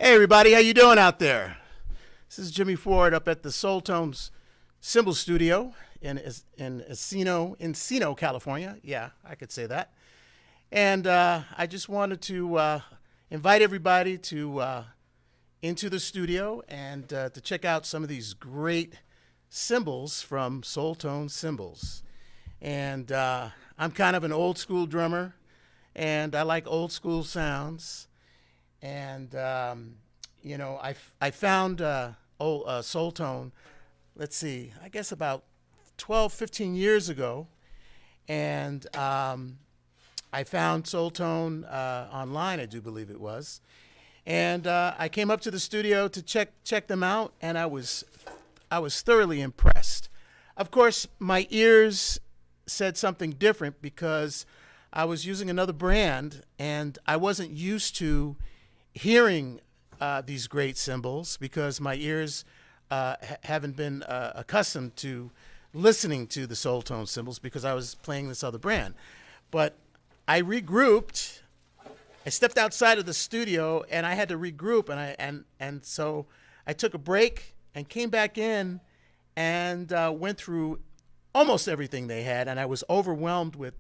Hey everybody, how you doing out there? This is Jimmy Ford up at the Soultone's Cymbals studio in Encino, California. Yeah, I could say that. And I just wanted to invite everybody to into the studio and to check out some of these great cymbals from Soultone Cymbals. And I'm kind of an old school drummer, and I like old school sounds. And I found Soultone, let's see, I guess about 12, 15 years ago, and I found Soultone online, I do believe it was, and I came up to the studio to check them out, and I was thoroughly impressed. Of course, my ears said something different because I was using another brand, and I wasn't used to hearing these great cymbals because my ears haven't been accustomed to listening to the Soultone cymbals because I was playing this other brand. But I regrouped. I stepped outside of the studio and I had to regroup, and so I took a break and came back in and went through almost everything they had, and I was overwhelmed with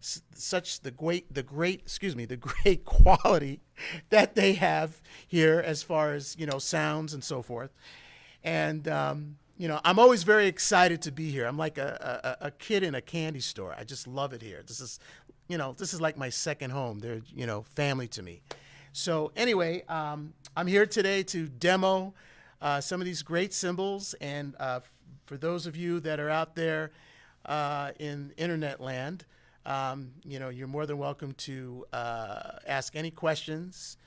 the great quality that they have here as far as sounds and so forth. And I'm always very excited to be here. I'm like a kid in a candy store. I just love it here. This is like my second home. They're family to me. So anyway, I'm here today to demo some of these great cymbals, and for those of you that are out there in internet land, you're more than welcome to ask any questions.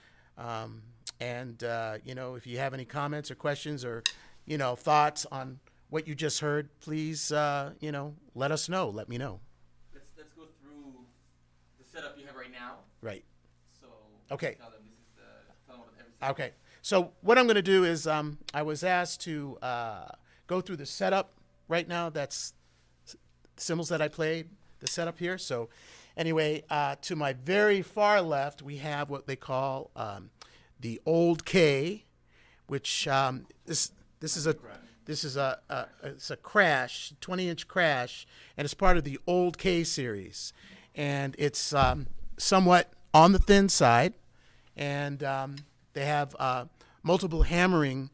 If you have any comments or questions or, thoughts on what you just heard, please, let us know. Let me know. Let's go through the setup you have right now. Right. So okay. Tell them what everything. Okay. So what I'm going to do is I was asked to go through the setup right now. That's cymbals that I played. The setup here. So anyway, to my very far left, we have what they call the old K, which this is a crash, 20-inch crash, and it's part of the old K series, and it's somewhat on the thin side, and they have multiple hammering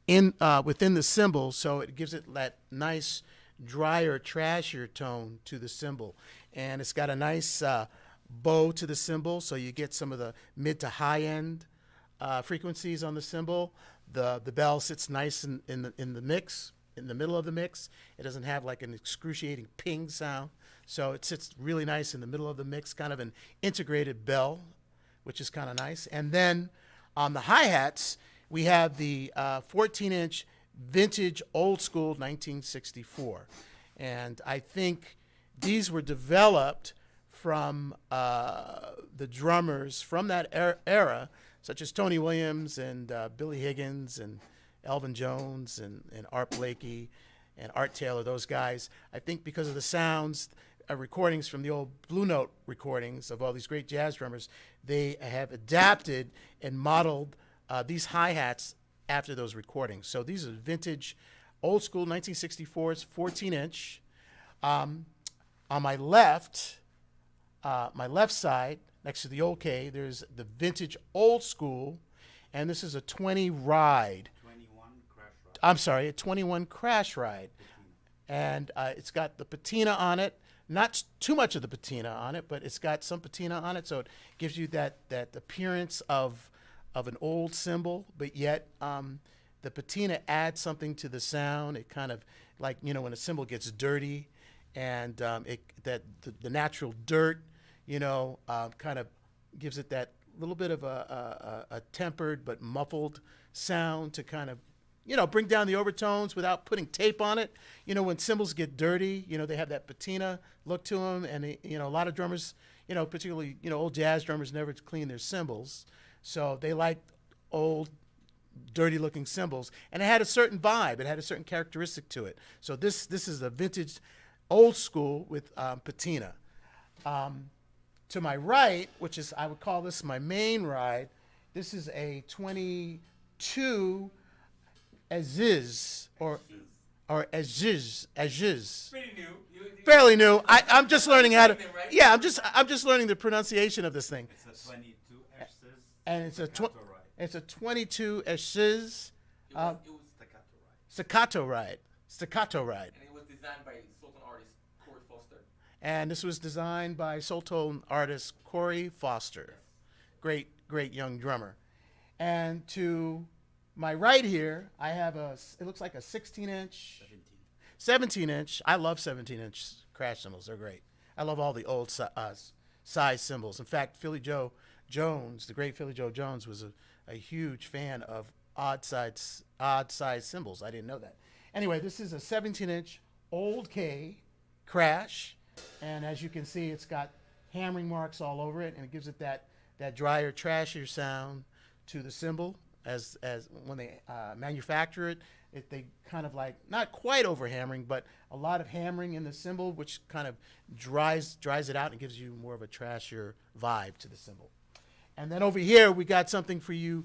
in within the cymbal, so it gives it that nice drier, trashier tone to the cymbal, and it's got a nice bow to the cymbal, so you get some of the mid to high end frequencies on the cymbal. The bell sits nice in the mix, in the middle of the mix. It doesn't have like an excruciating ping sound, so it sits really nice in the middle of the mix, kind of an integrated bell, which is kind of nice. And then on the hi-hats, we have the 14-inch vintage old school 1964, and I think these were developed from the drummers from that era, such as Tony Williams and Billy Higgins and Elvin Jones and Art Blakey and Art Taylor, those guys. I think because of the sounds, recordings from the old Blue Note recordings of all these great jazz drummers, they have adapted and modeled these hi-hats after those recordings. So these are vintage, old school 1964s, 14-inch. On my left side, next to the old K, there's the vintage old school, and this is a 20 ride. 21 crash ride. I'm sorry, a 21 crash ride. And it's got the patina on it. Not too much of the patina on it, but it's got some patina on it, so it gives you that appearance of an old cymbal, but yet the patina adds something to the sound. It kind of, like, when a cymbal gets dirty, and the natural dirt, kind of gives it that little bit of a tempered but muffled sound to kind of, bring down the overtones without putting tape on it. When cymbals get dirty, they have that patina look to them, and a lot of drummers, particularly old jazz drummers, never clean their cymbals. So they like old, dirty-looking cymbals, and it had a certain vibe. It had a certain characteristic to it. So this is a vintage, old school with patina. To my right, which is, I would call this my main ride, This is a 22 Aziz or Aziz. Pretty new. Fairly new. I'm just learning how to. Them, right? Yeah, I'm just learning the pronunciation of this thing. It's a 22 Hz. And it's a staccato ride. it's a 22 Aziz It was Staccato ride. staccato ride. and it was designed by Soultone artist Corey Foster. And this was designed by Soultone artist Corey Foster. Great young drummer. And to my right here, I have it looks like a 16-inch, 17-inch. I love 17-inch crash cymbals. They're great. I love all the old size cymbals. In fact, Philly Joe Jones, the great Philly Joe Jones, was a huge fan of odd size cymbals. I didn't know that. Anyway, this is a 17-inch old K crash, and as you can see, it's got hammering marks all over it, and it gives it that drier, trashier sound to the cymbal. As when they manufacture it, they kind of like not quite over hammering, but a lot of hammering in the cymbal, which kind of dries it out and gives you more of a trashier vibe to the cymbal. And then over here we got something for you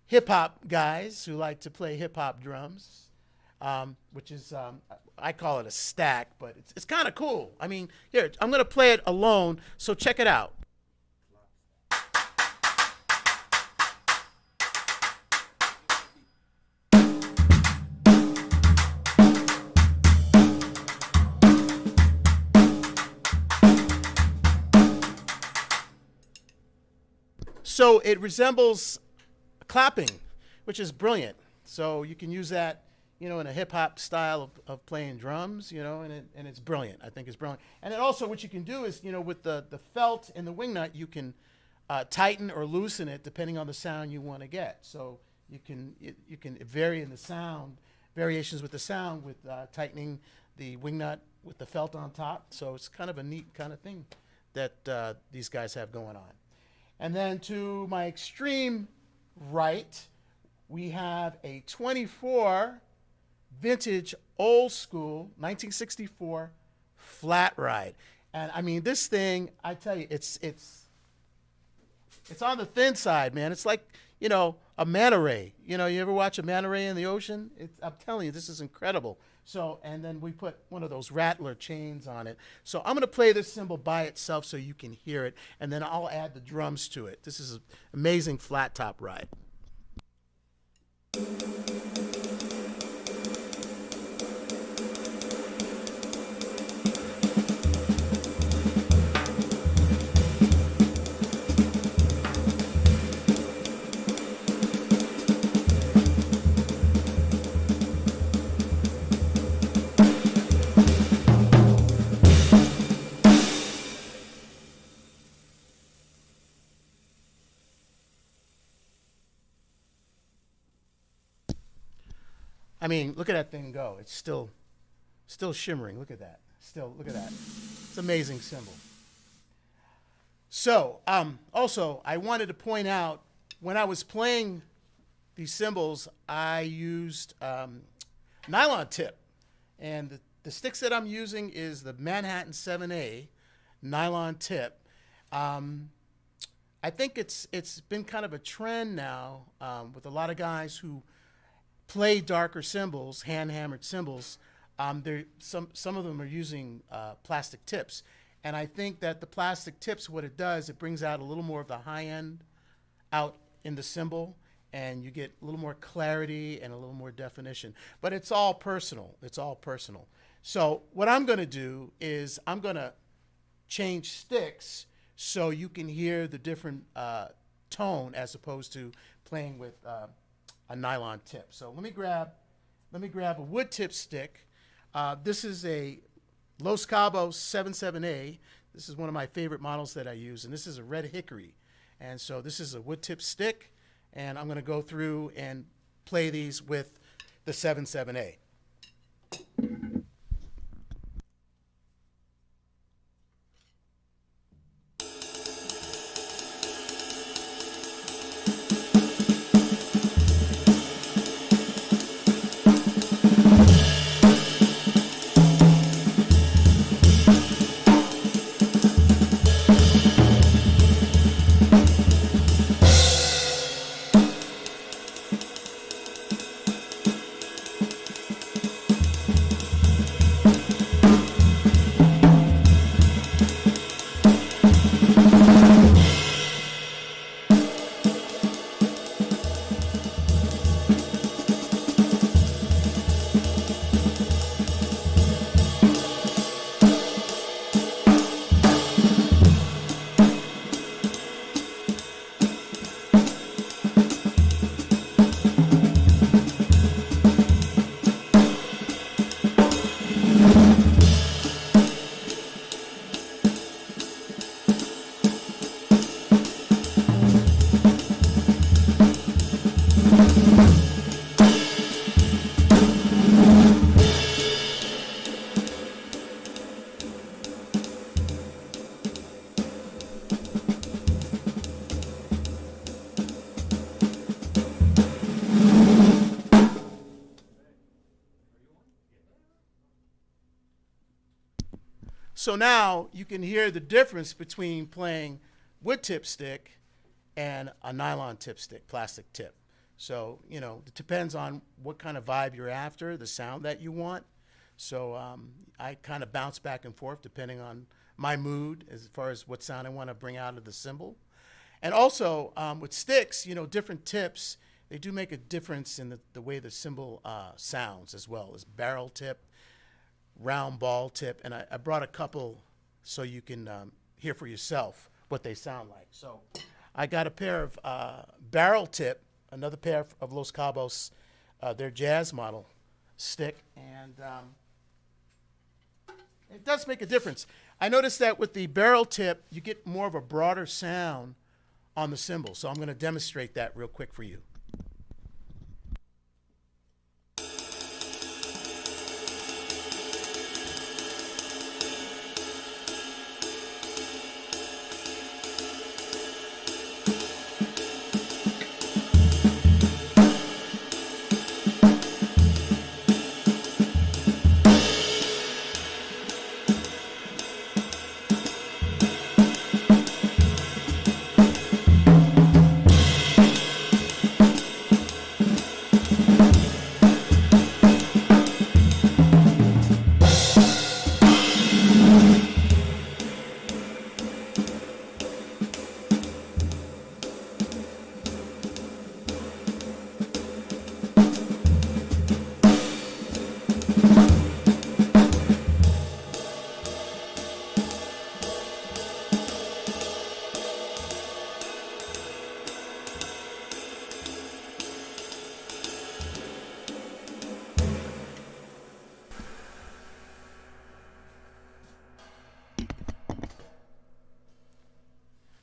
hip hop guys who like to play hip hop drums, which is I call it a stack, but it's kind of cool. I mean, here I'm gonna play it alone, so check it out. So it resembles clapping, which is brilliant. So you can use that, in a hip hop style of playing drums, and it's brilliant. I think it's brilliant. And then also what you can do is, with the felt and the wing nut, you can tighten or loosen it depending on the sound you want to get. So you can vary in the sound, variations with the sound with tightening the wing nut with the felt on top. So it's kind of a neat kind of thing that these guys have going on. And then to my extreme right, we have a 24 vintage old school 1964 flat ride. And I mean, this thing, I tell you, it's on the thin side, man. It's like, a manta ray. You ever watch a manta ray in the ocean? I'm telling you, this is incredible. So, and then we put one of those rattler chains on it. So I'm going to play this cymbal by itself so you can hear it, and then I'll add the drums to it. This is an amazing flat top ride. I mean, look at that thing go. It's still shimmering. Look at that. Look at that. It's an amazing cymbal. So, also, I wanted to point out, when I was playing these cymbals, I used nylon tip. And the sticks that I'm using is the Manhattan 7A nylon tip. I think it's been kind of a trend now with a lot of guys who play darker cymbals, hand-hammered cymbals. Some of them are using plastic tips. And I think that the plastic tips, what it does, it brings out a little more of the high end out in the cymbal, and you get a little more clarity and a little more definition. But it's all personal. It's all personal. So what I'm going to do is I'm going to change sticks so you can hear the different tone as opposed to playing with a nylon tip. So let me grab a wood tip stick. This is a Los Cabos 77A. This is one of my favorite models that I use, and this is a red hickory. And so this is a wood tip stick, and I'm going to go through and play these with the 77A. So now you can hear the difference between playing wood tip stick and a nylon tip stick, plastic tip. So, you know, it depends on what kind of vibe you're after, the sound that you want. So I kind of bounce back and forth depending on my mood as far as what sound I want to bring out of the cymbal. And also with sticks, you know, different tips, they do make a difference in the way the cymbal sounds as well as barrel tip, round ball tip. And I brought a couple so you can hear for yourself what they sound like. So I got a pair of barrel tip, another pair of Los Cabos, their jazz model stick, and it does make a difference. I noticed that with the barrel tip, you get more of a broader sound on the cymbal. So I'm going to demonstrate that real quick for you.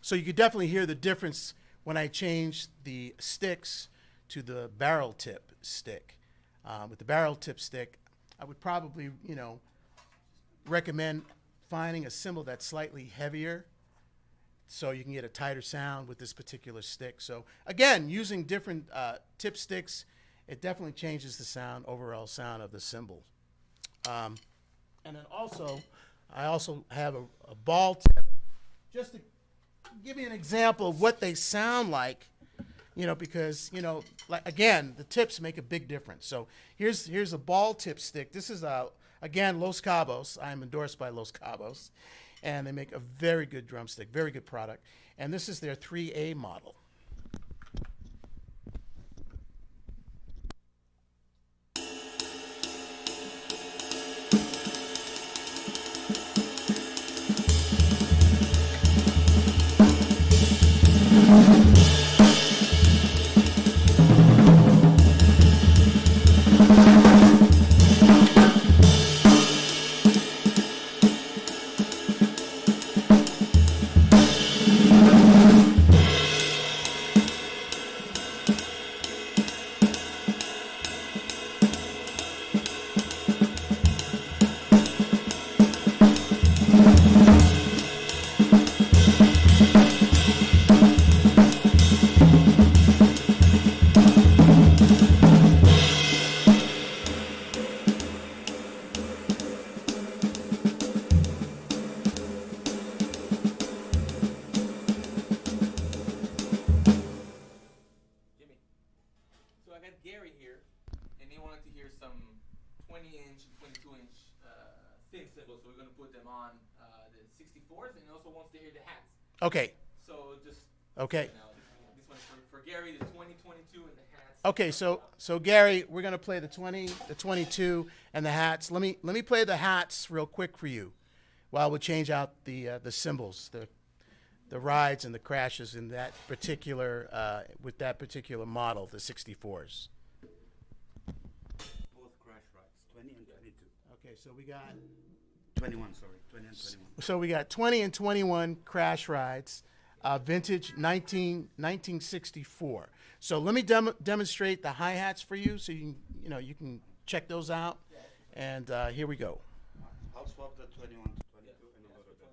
So you could definitely hear the difference when I changed the sticks to the barrel tip stick. With the barrel tip stick, I would probably, you know, recommend finding a cymbal that's slightly heavier so you can get a tighter sound with this particular stick. So again, using different tip sticks, it definitely changes the sound, overall sound of the cymbal. And then also, I also have a ball tip, just to give you an example of what they sound like, you know, because, you know, like, again, the tips make a big difference. So here's a ball tip stick. This is, again, Los Cabos. I'm endorsed by Los Cabos, and they make a very good drumstick, very good product. And this is their 3A model. So I got Gary here, and he wanted to hear some 20-inch and 22-inch thin cymbals. So we're going to put them on the 64s, and he also wants to hear the hats. Okay. So just Okay. you know, this one's for Gary, the 20, 22, and the hats. Okay, so Gary, we're gonna play the 20, the 22, and the hats. Let me play the hats real quick for you, while we change out the cymbals, the rides and the crashes in that particular with that particular model, the 64s. Both crash rides, 20 and 22. Okay, so we got 21, sorry, 20 and 21. so we got 20 and 21 crash rides, vintage 1964. So let me demonstrate the hi-hats for you, so you can check those out. And here we go. I'll swap the 21 to 22 and a little bit.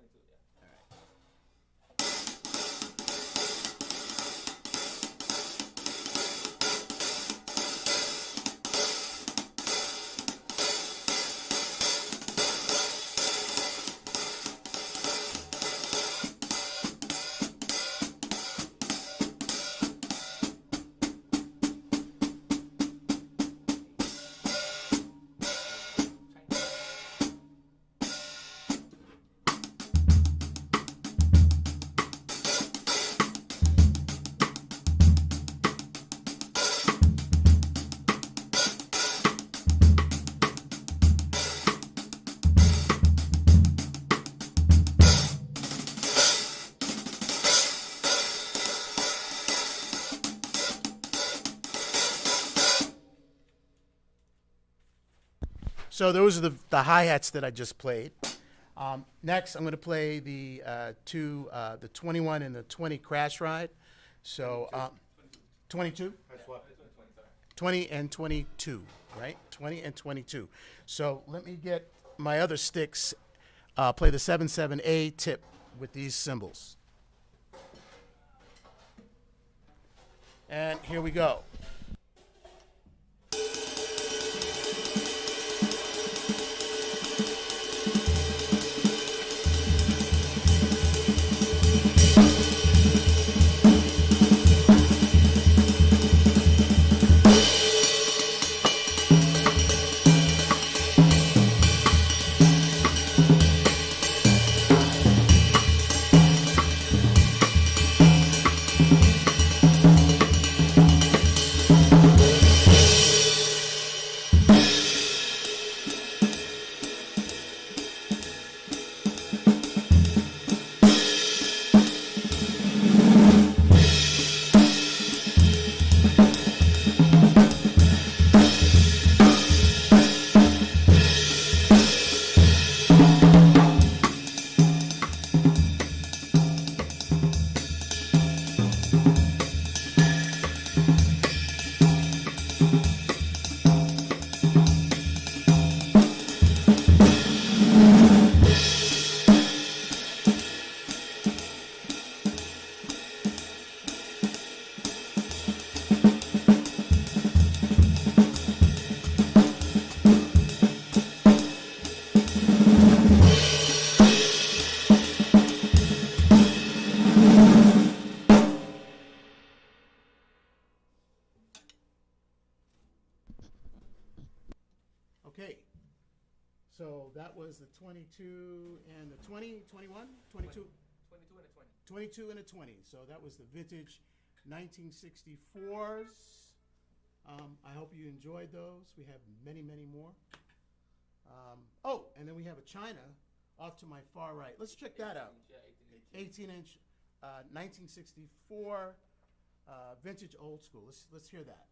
So those are the hi-hats that I just played. Next, I'm going to play the 21 and the 20 crash ride. So 22? I swap. 20 and 22, right? 20 and 22. So let me get my other sticks, play the 7/7A tip with these cymbals. And here we go. Okay, so that was the 22 and the 20, 21, 22, 22 and a 20. 22 and a 20. So that was the vintage 1964s. I hope you enjoyed those. We have many, many more. Oh, and then we have a China off to my far right. Let's check that out. Yeah, 18 inch. 18-inch, 1964, vintage old school. Let's hear that.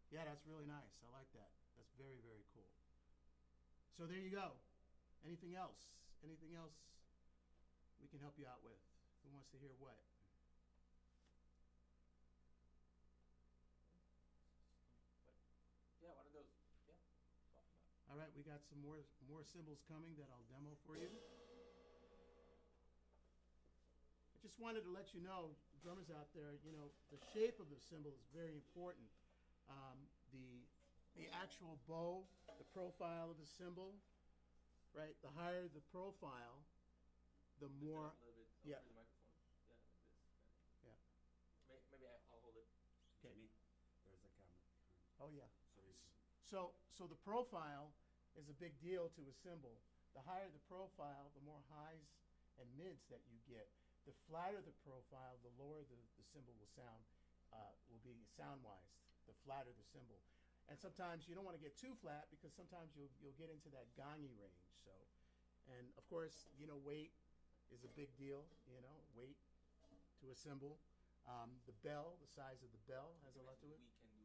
Yeah, that's really nice. I like that. That's very, very cool. So there you go. Anything else? Anything else we can help you out with? Who wants to hear what? Yeah, one of those. Yeah. All right, we got some more cymbals coming that I'll demo for you. I just wanted to let you know, drummers out there, you know, the shape of the cymbal is very important. The actual bow, the profile of the cymbal, right? The higher the profile, the more. A little bit Yeah. over the microphone. Yeah, like this. Yeah. Maybe I'll hold it. Okay. Jimmy, there's a camera behind. Oh yeah. So you can. So the profile is a big deal to a cymbal. The higher the profile, the more highs and mids that you get. The flatter the profile, the lower the cymbal will sound, will be sound-wise. The flatter the cymbal. And sometimes you don't want to get too flat because sometimes you'll get into that gongy range. So, and of course, you know, weight is a big deal. You know, weight to a cymbal. The bell, the size of the bell has a lot to it. We can do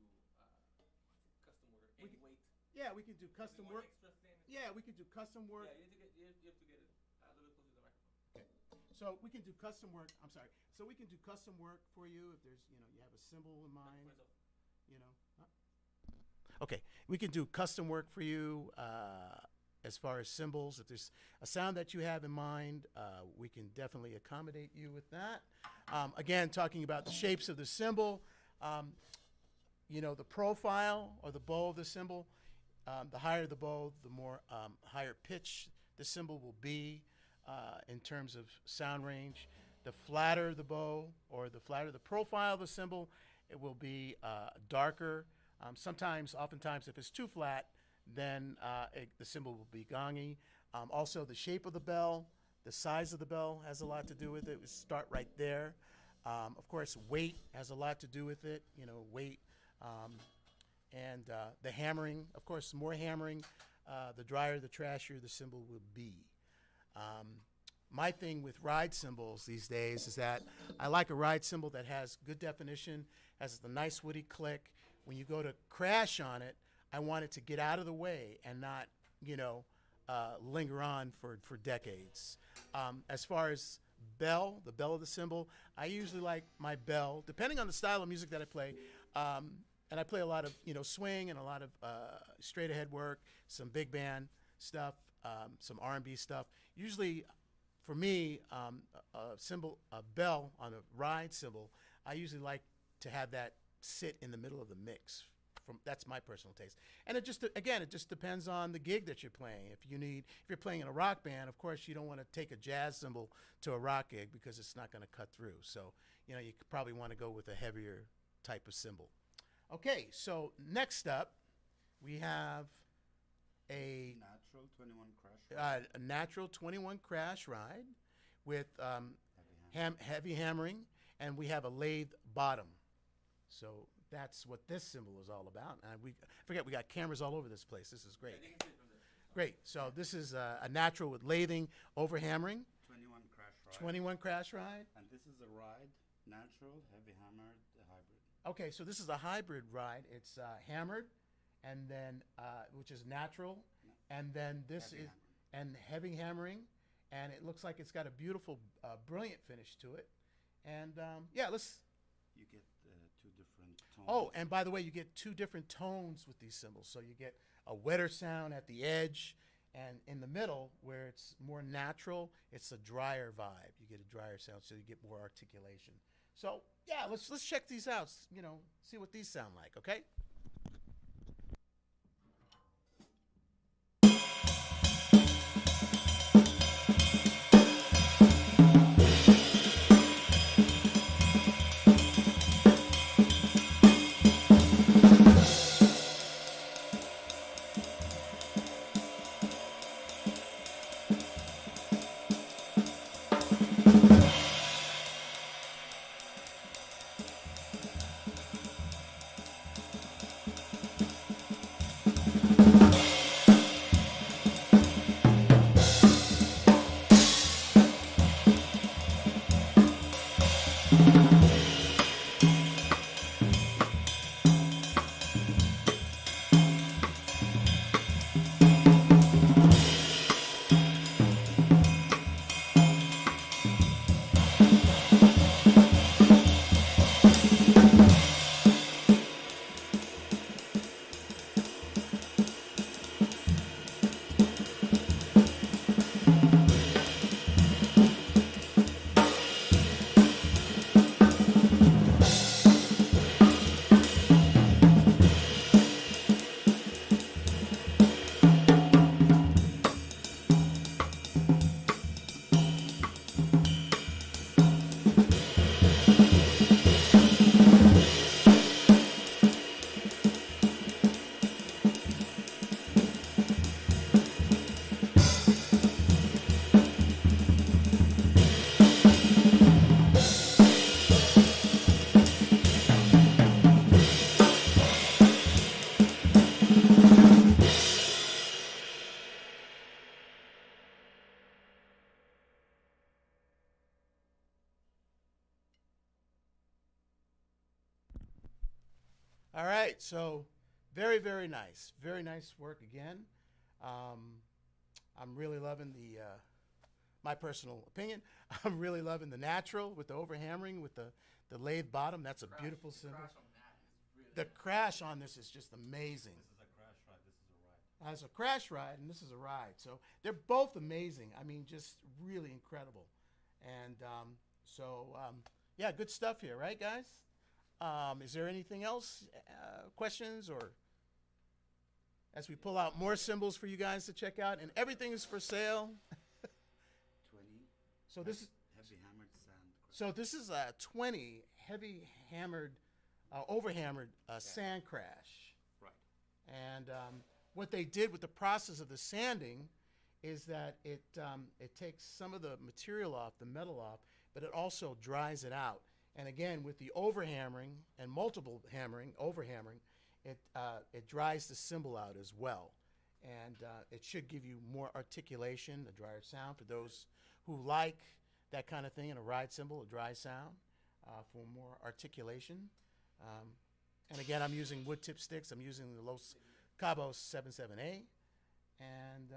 custom order. We Any can- weight. Yeah, we can do If custom you want work. extra thin. Yeah, we can do custom work. Yeah, you have to get it a little bit closer to the microphone. So we can do custom work. I'm sorry. So we can do custom work for you if there's, you know, you have a cymbal in mind. You know. Okay, we can do custom work for you. as far as cymbals. If there's a sound that you have in mind, we can definitely accommodate you with that. Again, talking about the shapes of the cymbal, you know, the profile or the bow of the cymbal, the higher the bow, the more higher pitch the cymbal will be in terms of sound range. The flatter the bow or the flatter the profile of the cymbal, it will be darker. Oftentimes, if it's too flat, then the cymbal will be gongy. Also, the shape of the bell, the size of the bell has a lot to do with it. We start right there. Of course, weight has a lot to do with it. You know, weight and the hammering. Of course, the more hammering, the drier, the trashier the cymbal will be. My thing with ride cymbals these days is that I like a ride cymbal that has good definition, has the nice woody click. When you go to crash on it, I want it to get out of the way and not, you know, linger on for decades. As far as bell, the bell of the cymbal, I usually like my bell, depending on the style of music that I play, and I play a lot of, you know, swing and a lot of straight ahead work, some big band stuff, some R&B stuff. Usually, for me, a bell on a ride cymbal, I usually like to have that sit in the middle of the mix. That's my personal taste. And it just depends on the gig that you're playing. If you're playing in a rock band, of course, you don't want to take a jazz cymbal to a rock gig because it's not going to cut through. So, you know, you probably want to go with a heavier type of cymbal. Okay, so next up, we have a Natural 21 crash ride. a natural 21 crash ride with Heavy heavy hammering, and we have a lathe bottom. So that's what this cymbal is all about. And I forget, we got cameras all over this place. This is great. Great. So this is a natural with lathing over hammering. 21 crash ride. 21 crash ride. And this is a ride, natural, heavy hammered, hybrid. Okay, so this is a hybrid ride. It's hammered, and then which is natural, and then this Heavy is and heavy hammering, and it looks like it's got a beautiful, brilliant finish to it. And yeah, let's. You get two different tones. Oh, and by the way, you get two different tones with these cymbals. So you get a wetter sound at the edge, and in the middle, where it's more natural, it's a drier vibe. You get a drier sound, so you get more articulation. So yeah, let's check these out. You know, see what these sound like. Okay. All right, so very, very nice. Very nice work again. I'm really loving my personal opinion, I'm really loving the natural with the overhammering, with the lathe bottom. That's a beautiful cymbal. Crash on that is really The crash on this is just amazing. This is a crash ride. This is a ride. has a crash ride, and this is a ride. So they're both amazing. I mean, just really incredible. And yeah, good stuff here, right, guys? Is there anything else, questions, or as we pull out more cymbals for you guys to check out, and everything is for sale. 20 So this is heavy hammered sand. so this is a 20 heavy hammered, overhammered sand crash. Right. And what they did with the process of the sanding is that it takes some of the material off, the metal off, but it also dries it out. And again, with the overhammering and multiple hammering, overhammering, it dries the cymbal out as well. And it should give you more articulation, a drier sound for those who like that kind of thing in a ride cymbal, a dry sound, for more articulation. And again, I'm using wood tip sticks. I'm using the Los Cabos 77A. And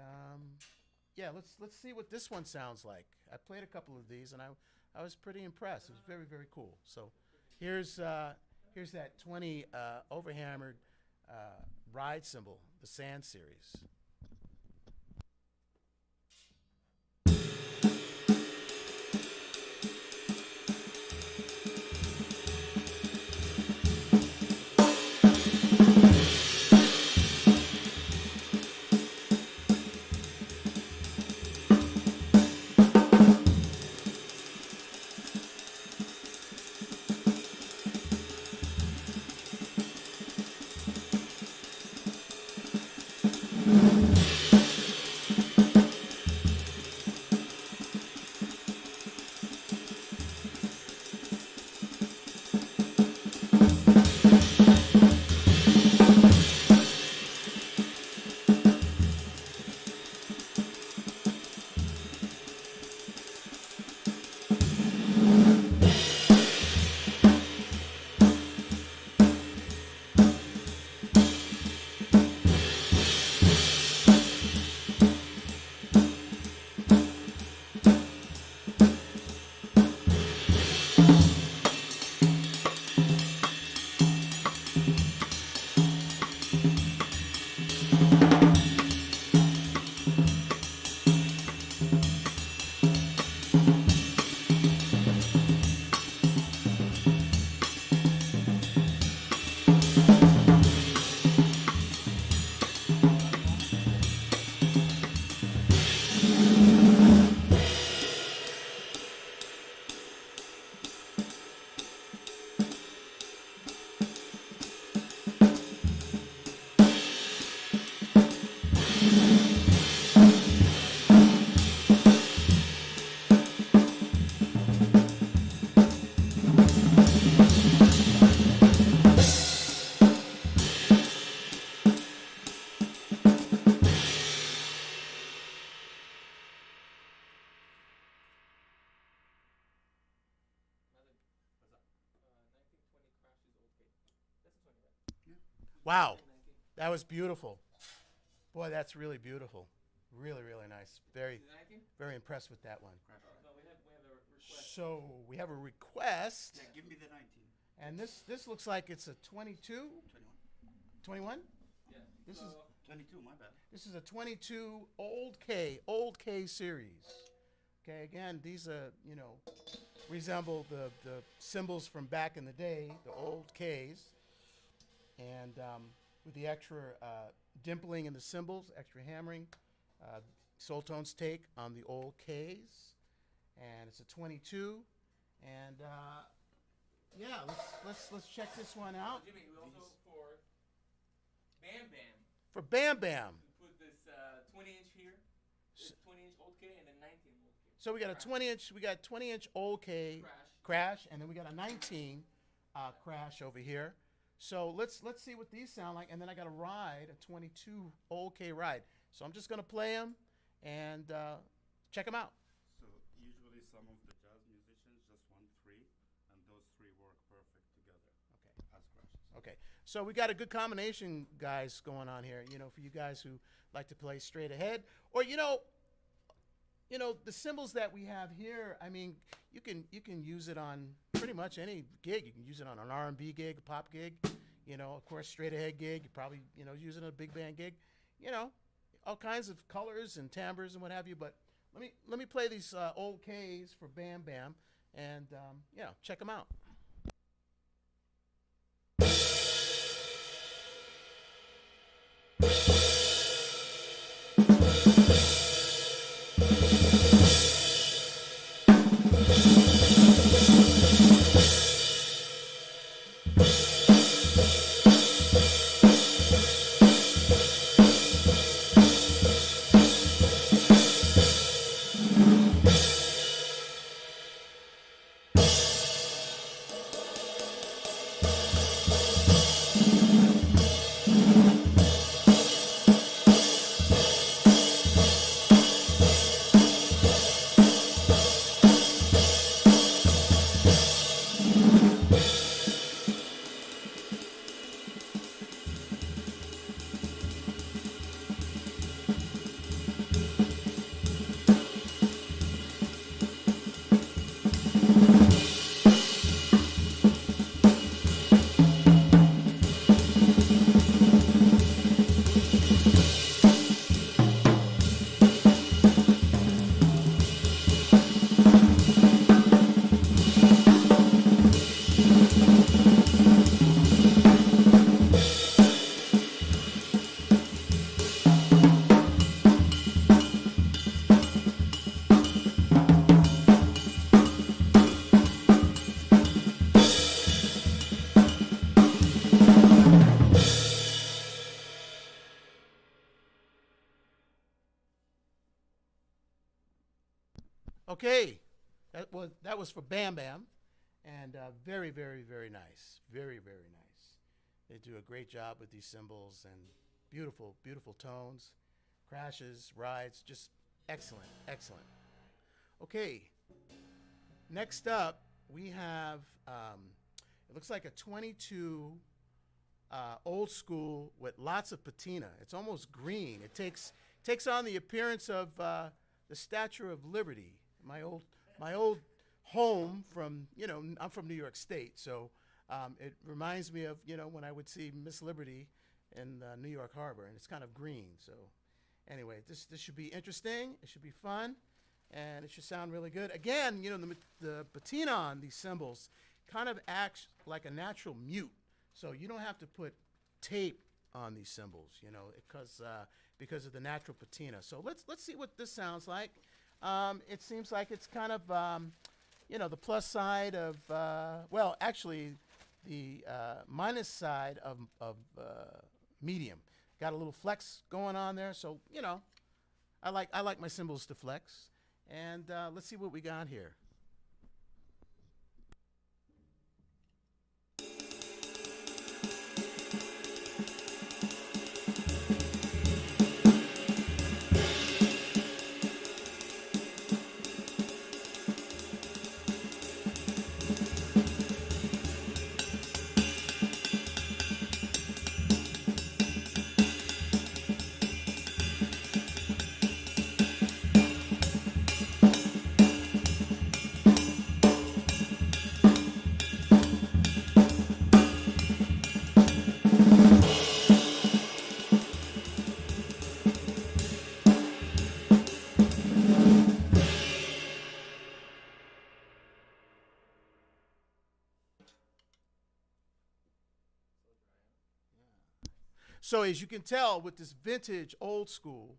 yeah, let's see what this one sounds like. I played a couple of these, and I was pretty impressed. It was very, very cool. So here's that 20 overhammered ride cymbal, the Sand series. Wow, that was beautiful. Boy, that's really beautiful. Really, really nice. Very, very impressed with that one. No, we have a request. So we have a request, Yeah, give me the 19. and this looks like it's a 22, 21. 21. Yeah. This so, is 22, my bad. This is a 22 old K series. Okay, again, these resemble the cymbals from back in the day, the old Ks, and with the extra dimpling in the cymbals, extra hammering. Soultone's take on the old Ks, and it's a 22. And yeah, let's check this one out. Jimmy, we also for Bam Bam, For Bam Bam. we put this 20-inch here, this 20-inch old K, and then 19 old K. So we got a 20-inch, old K crash, and then we got a 19 crash over here. So let's see what these sound like, and then I got a ride, a 22 old K ride. So I'm just gonna play them and check them out. So usually some of the jazz musicians just want 3, and those 3 work perfect together. Okay. As crashes. Okay. So we got a good combination, guys, going on here. For you guys who like to play straight ahead, or the cymbals that we have here. I mean, you can use it on pretty much any gig. You can use it on an R&B gig, a pop gig. Of course, straight ahead gig. You probably use it on a big band gig. you know, all kinds of colors and timbres and what have you. But let me play these old K's for Bam Bam, and check them out. Okay, that was for Bam Bam, and very very very nice, very very nice. They do a great job with these cymbals and beautiful beautiful tones, crashes, rides, just excellent excellent. Okay, next up we have it looks like a 22 old school with lots of patina. It's almost green. It takes on the appearance of the Statue of Liberty. My old home from I'm from New York State, so it reminds me of when I would see Miss Liberty in New York Harbor, and it's kind of green. So anyway, this should be interesting. It should be fun, and it should sound really good. Again, the patina on these cymbals kind of acts like a natural mute, so you don't have to put tape on these cymbals, because of the natural patina. So let's see what this sounds like. It seems like it's kind of the plus side of actually the minus side of medium. Got a little flex going on there, so I like my cymbals to flex. And let's see what we got here. So as you can tell, with this vintage old school,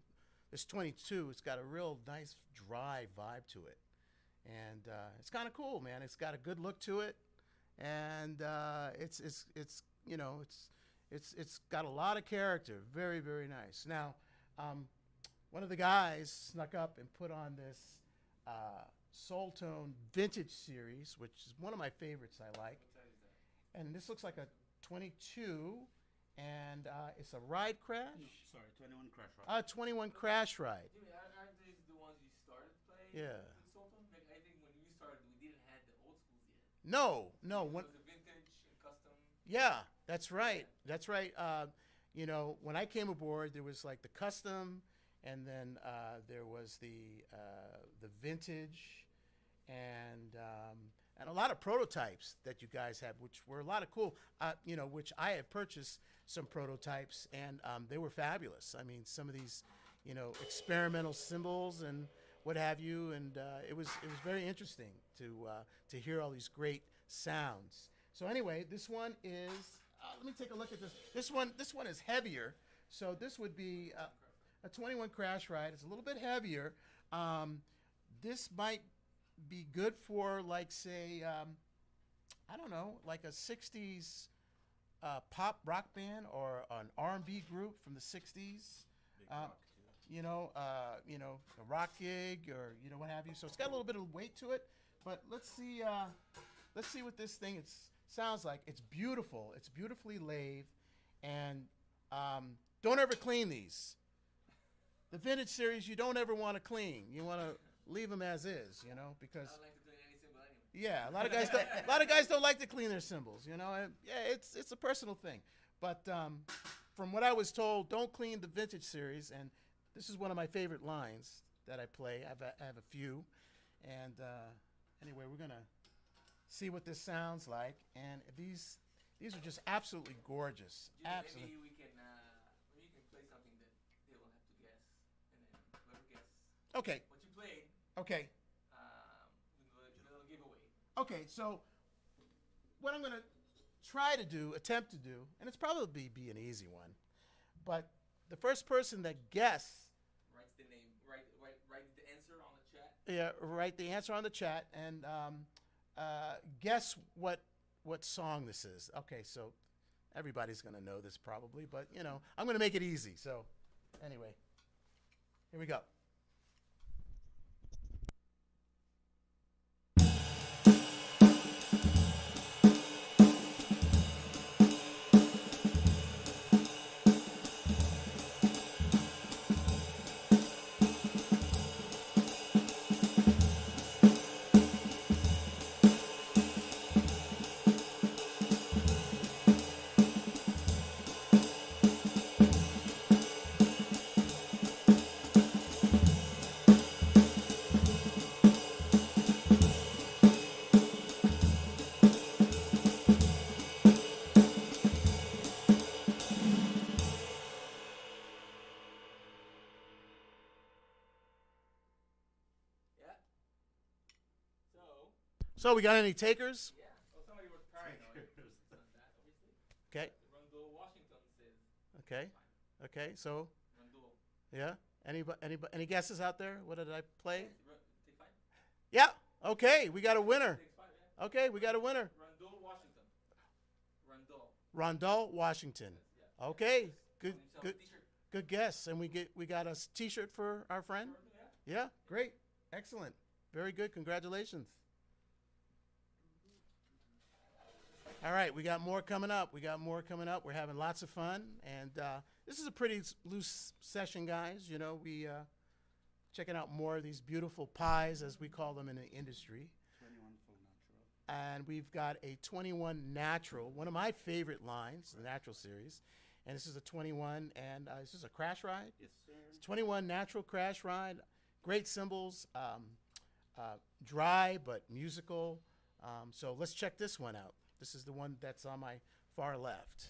this 22, it's got a real nice dry vibe to it, and it's kind of cool, man. It's got a good look to it, and it's got a lot of character. Very very nice. Now, one of the guys snuck up and put on this Soultone vintage series, which is one of my favorites. I like, and this looks like a 22. And it's a ride crash? No, sorry, 21 crash ride. 21 crash ride. Jimmy, aren't these the ones you started playing? Yeah. With Soultone? Like, I think when you started, we didn't have the old schools yet. No. It was a vintage and custom. Yeah, that's right. That's right. When I came aboard, there was like the custom, and then there was the vintage, and and a lot of prototypes that you guys have, which were a lot of cool. Which I had purchased some prototypes, and they were fabulous. I mean, some of these, experimental cymbals and what have you, and it was very interesting to hear all these great sounds. So anyway, this one is. Let me take a look at this. This one is heavier. So this would be a 21 Crash Ride. It's a little bit heavier. This might be good for, like, say, I don't know, like a 60s pop rock band or an R&B group from the 60s. A rock gig or what have you. So it's got a little bit of weight to it. But let's see what this thing sounds like. It's beautiful. It's beautifully lathed, and don't ever clean these. The vintage series, you don't ever want to clean. You want to leave them as is, because I don't like to clean any cymbal anyway. yeah, a lot of guys don't like to clean their cymbals. And, yeah, it's a personal thing. But from what I was told, don't clean the vintage series, and this is one of my favorite lines that I play. I have a few, and anyway, we're gonna see what this sounds like, and these are just absolutely gorgeous. Jimmy, Absolutely. maybe you can play something that they will have to guess, and then whoever guesses Okay. what you played, Okay. little giveaway. Okay. So what I'm gonna attempt to do, and it's probably be an easy one, but the first person that guesses, Writes the name, write the answer on the chat. write the answer on the chat, and guess what song this is. Okay, so everybody's gonna know this probably, but I'm gonna make it easy. So anyway, here we go. Yeah. So we got any takers? Yeah. Well, somebody was paranoid on that, obviously. Okay. Rundle Washington says. Okay. Okay. So Rundle. yeah. Any guesses out there? What did I play? Take 5. Yeah. Okay. We got a winner. Take 5. Yeah. Okay. We got a winner. Rundle Washington. Rundle. Rondell Washington. Yeah. Okay. Good. Himself Good. a t-shirt. Good guess. And we got a T-shirt for our friend. Yeah. Yeah. Great. Excellent. Very good. Congratulations. All right, we got more coming up. We're having lots of fun, and this is a pretty loose session, guys. We checking out more of these beautiful pies, as we call them in the industry. 21 full natural. And we've got a 21 natural, one of my favorite lines, the natural series. And this is a 21, and this is a crash ride. Yes, sir. It's 21 natural crash ride. Great cymbals, dry but musical. So let's check this one out. This is the one that's on my far left.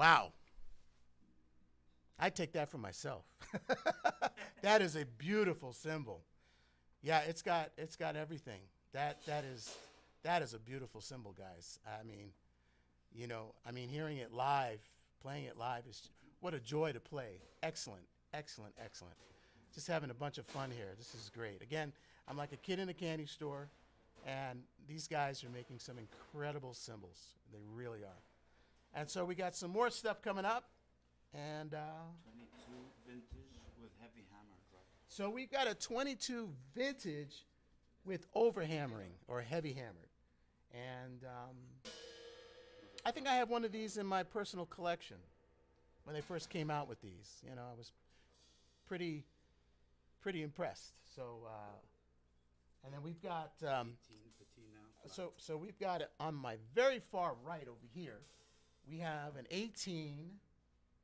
Wow. I take that for myself. That is a beautiful cymbal. Yeah, it's got everything. That is a beautiful cymbal, guys. I mean, hearing it live, playing it live is what a joy to play. Excellent, excellent, excellent. Just having a bunch of fun here. This is great. Again, I'm like a kid in a candy store, and these guys are making some incredible cymbals. They really are. And so we got some more stuff coming up, and 22 vintage with heavy hammered, right? so we've got a 22 vintage with overhammering or heavy hammered, and I think I have one of these in my personal collection. When they first came out with these, I was pretty impressed. So, and then we've got 18 patina. so we've got it on my very far right over here. We have an 18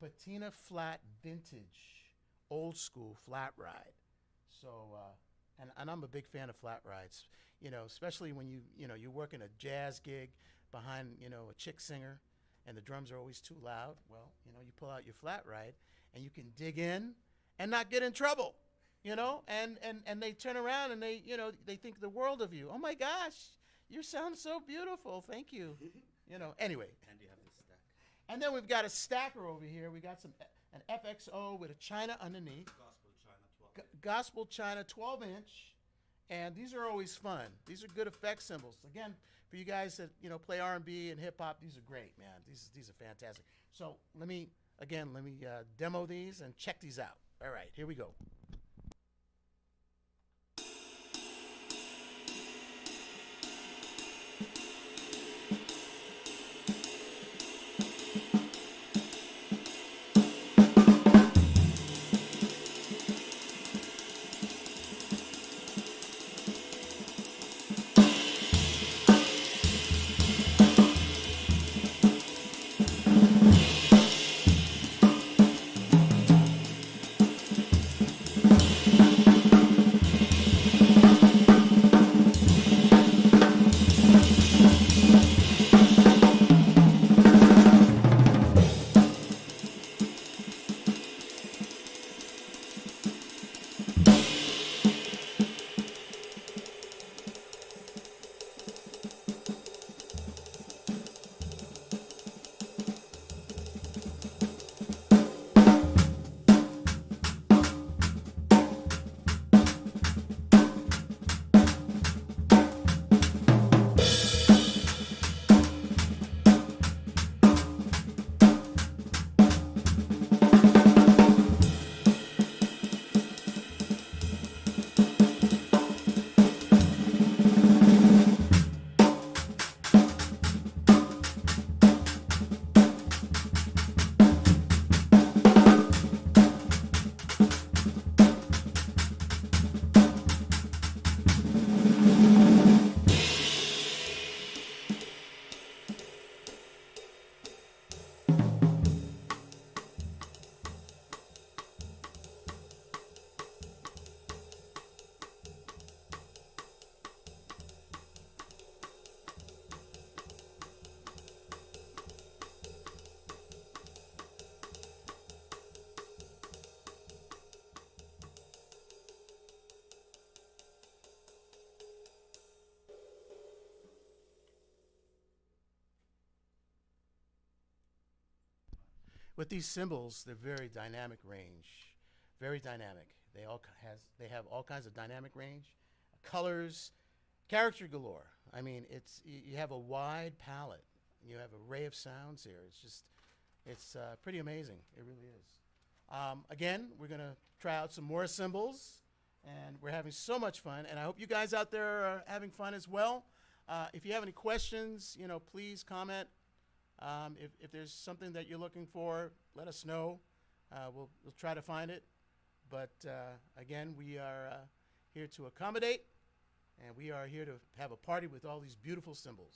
patina flat vintage, old school flat ride. So, and I'm a big fan of flat rides. Especially when you work in a jazz gig behind a chick singer, and the drums are always too loud. Well, you pull out your flat ride, and you can dig in and not get in trouble. And they turn around and they think the world of you. Oh my gosh, you sound so beautiful. Thank you. Anyway. And you have the stack. And then we've got a stacker over here. We got an FXO with a China underneath. Gospel China 12-inch. And these are always fun. These are good effect cymbals. Again, for you guys that play R&B and hip hop, these are great, man. These are fantastic. So let me demo these and check these out. All right, here we go. With these cymbals, they're very dynamic range, very dynamic. They have all kinds of dynamic range, colors, character galore. I mean, you have a wide palette. You have an array of sounds here. It's pretty amazing. It really is. Again, we're gonna try out some more cymbals, and we're having so much fun. And I hope you guys out there are having fun as well. If you have any questions, please comment. If there's something that you're looking for, let us know. We'll try to find it. But again, we are here to accommodate, and we are here to have a party with all these beautiful cymbals.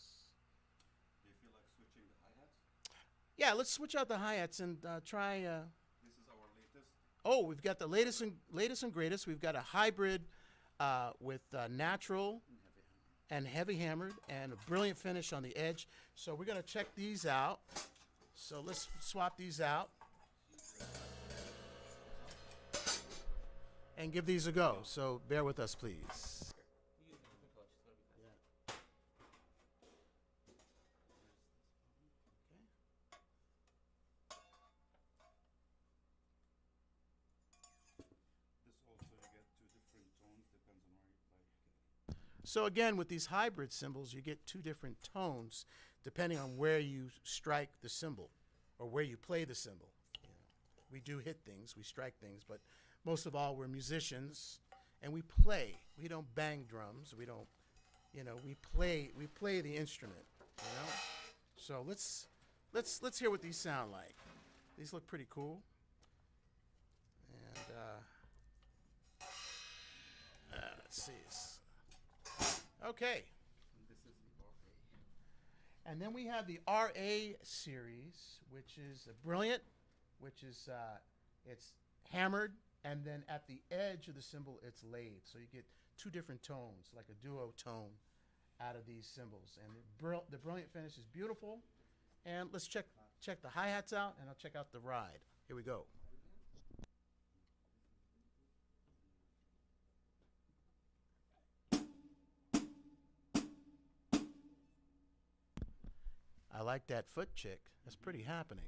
Do you feel like switching the hi-hats? Yeah, let's switch out the hi-hats and try. This is our latest. Oh, we've got the latest and greatest. We've got a hybrid with natural and heavy hammered and a brilliant finish on the edge. So we're going to check these out. So let's swap these out and give these a go. So bear with us, please. We use different colors. It's gonna be faster. This also you get two different tones, depends on where you play. So again, with these hybrid cymbals, you get two different tones depending on where you strike the cymbal or where you play the cymbal. You know, we do hit things, we strike things, but most of all, we're musicians and we play. We don't bang drums. We don't, you know, we play the instrument. You know, so let's hear what these sound like. These look pretty cool. And let's see. Okay. This is the RA. And then we have the RA series, which is brilliant, which is it's hammered, and then at the edge of the cymbal, it's laid. So you get two different tones, like a duo tone, out of these cymbals. And the brilliant finish is beautiful. And let's check the hi-hats out, and I'll check out the ride. Here we go. I like that foot chick. That's pretty happening.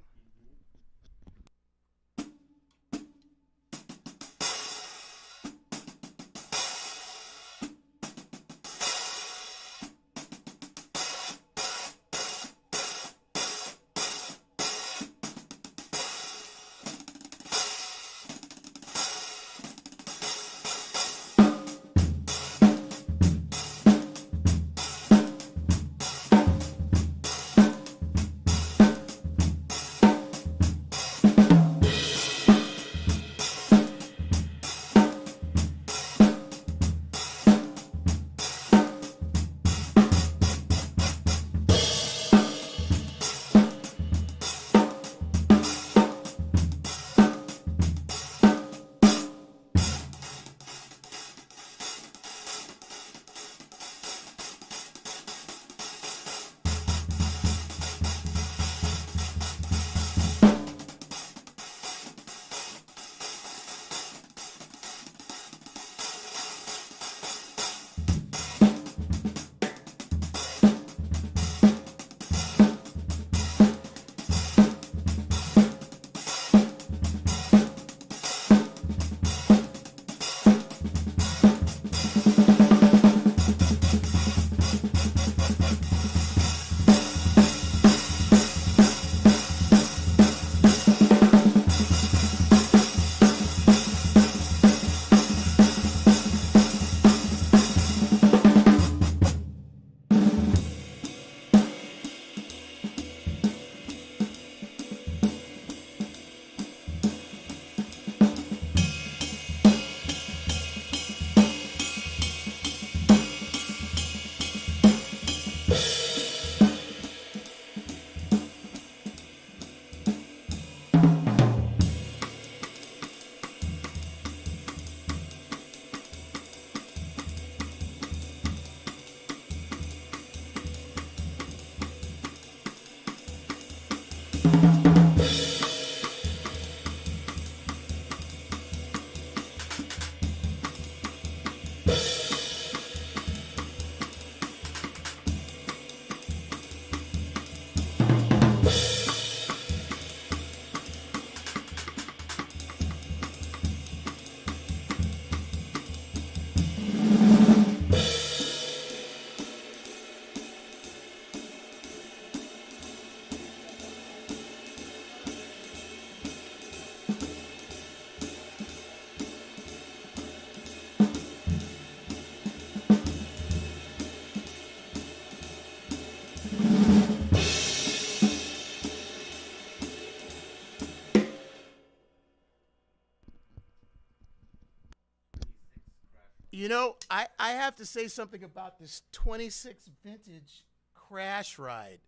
You know, I have to say something about this 26 vintage crash ride.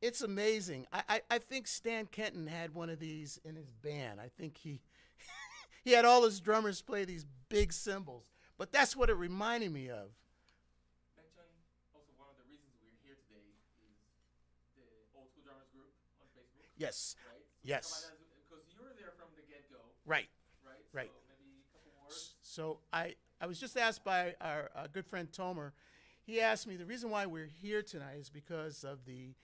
It's amazing. I think Stan Kenton had one of these in his band. I think he he had all his drummers play these big cymbals. But that's what it reminded me of. Mention also one of the reasons we're here today is the Old School Drummers group on Facebook. Yes. right? So Yes. because you were there from the get-go, Right. right? Right. So maybe a couple words. So I was just asked by our good friend Tomer. He asked me the reason why we're here tonight is because of the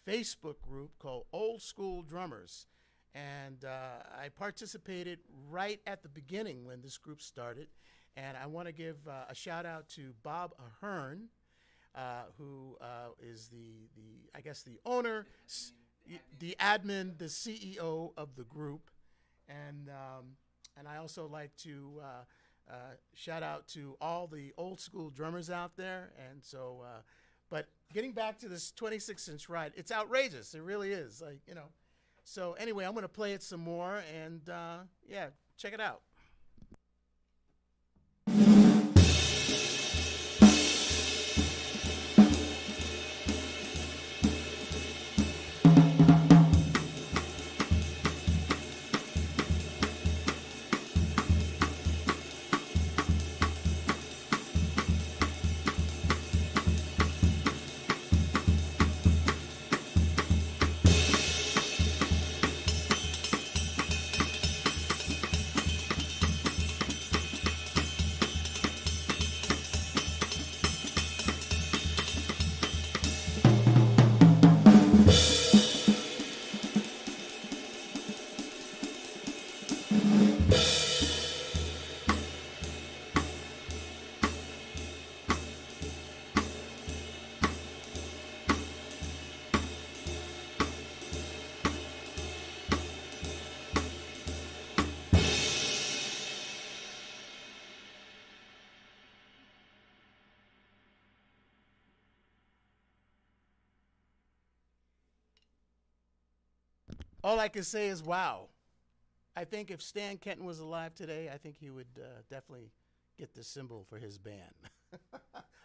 Facebook group called Old School Drummers. And I participated right at the beginning when this group started. And I want to give a shout out to Bob Ahern, who is I guess the owner, the admin, the CEO of the group. And I also like to shout out to all the old school drummers out there. And so, but getting back to this 26-inch ride, it's outrageous. It really is. Like, you know. So anyway, I'm going to play it some more, and yeah, check it out. All I can say is wow. I think if Stan Kenton was alive today, I think he would definitely get the cymbal for his band.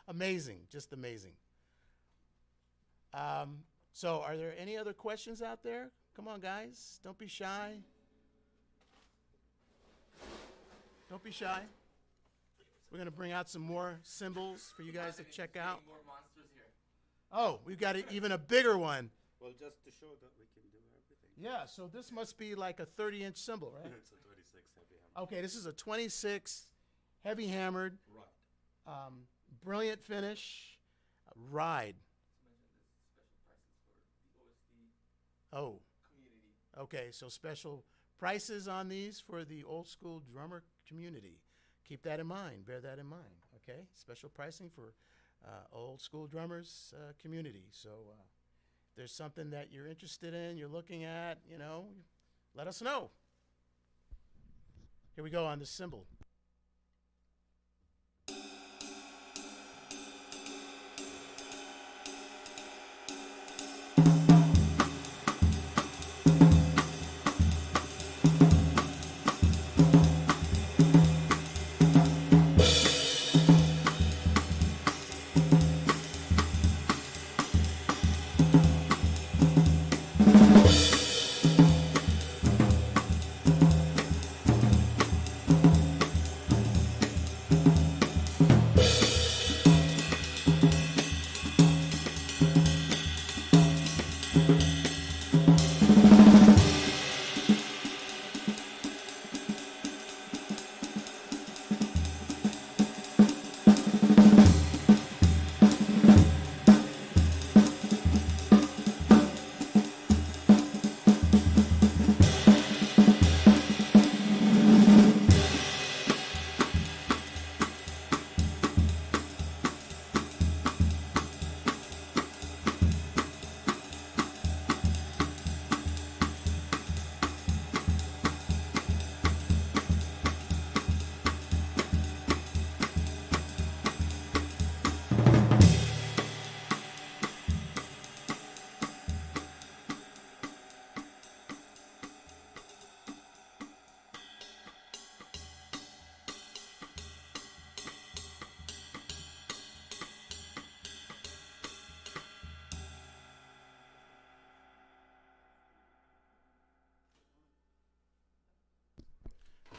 Amazing, just amazing. So are there any other questions out there? Come on, guys. Don't be shy. Don't be shy. We're going to bring out some more cymbals for you guys to check out. More monsters here. Oh, we've got even a bigger one. Well, just to show that we can do everything. Yeah, so this must be like a 30-inch cymbal, right? It's a 26 heavy hammer. Okay, this is a 26 heavy hammered, Right. brilliant finish, ride. Oh, Community. okay, so special prices on these for the old school drummer community. Keep that in mind, bear that in mind, okay? Special pricing for old school drummers community. So if there's something that you're interested in, you're looking at, you know, let us know. Here we go on the cymbal.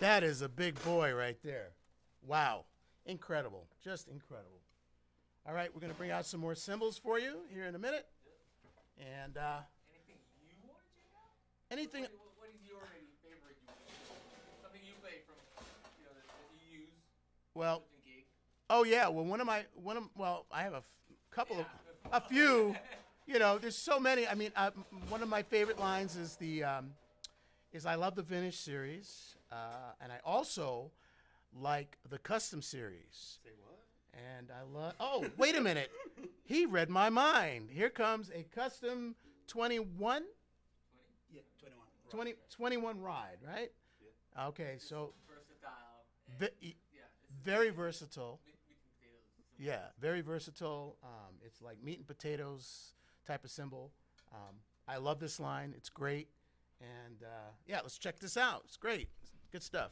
That is a big boy right there. Wow. Incredible. Just incredible. All right, we're going to bring out some more cymbals for you here in a minute. And Anything you want to check out? anything. What is your maybe favorite? Something you play from, that you use. Well, in gig. oh yeah. Well, well, I have couple of, a few. There's so many. I mean, one of my favorite lines is I love the vintage series, and I also like the custom series. Say what? And I love. Oh, wait a minute. He read my mind. Here comes a custom 21. Yeah, 21. 21 ride, right? Yeah. Okay, so Versatile. ve- Yeah. very versatile. Meat and potatoes. Yeah, very versatile. It's like meat and potatoes type of cymbal. I love this line. It's great. And yeah, let's check this out. It's great. Good stuff.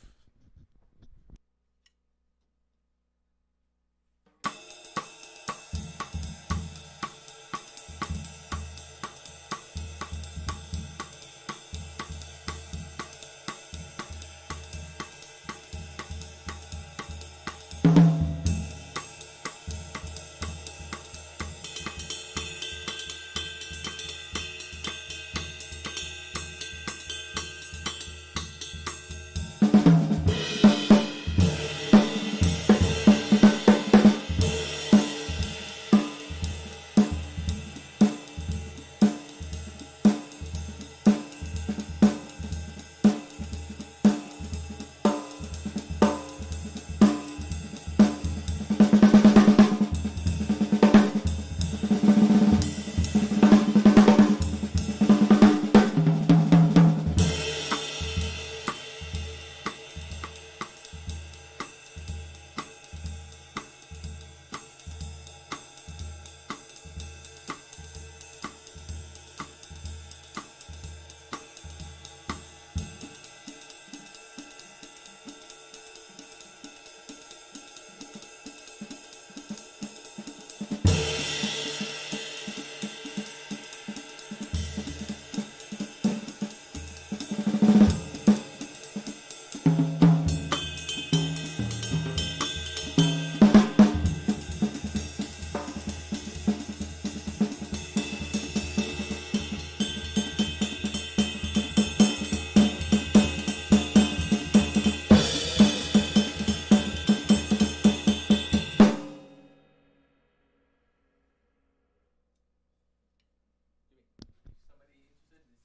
Somebody interested in these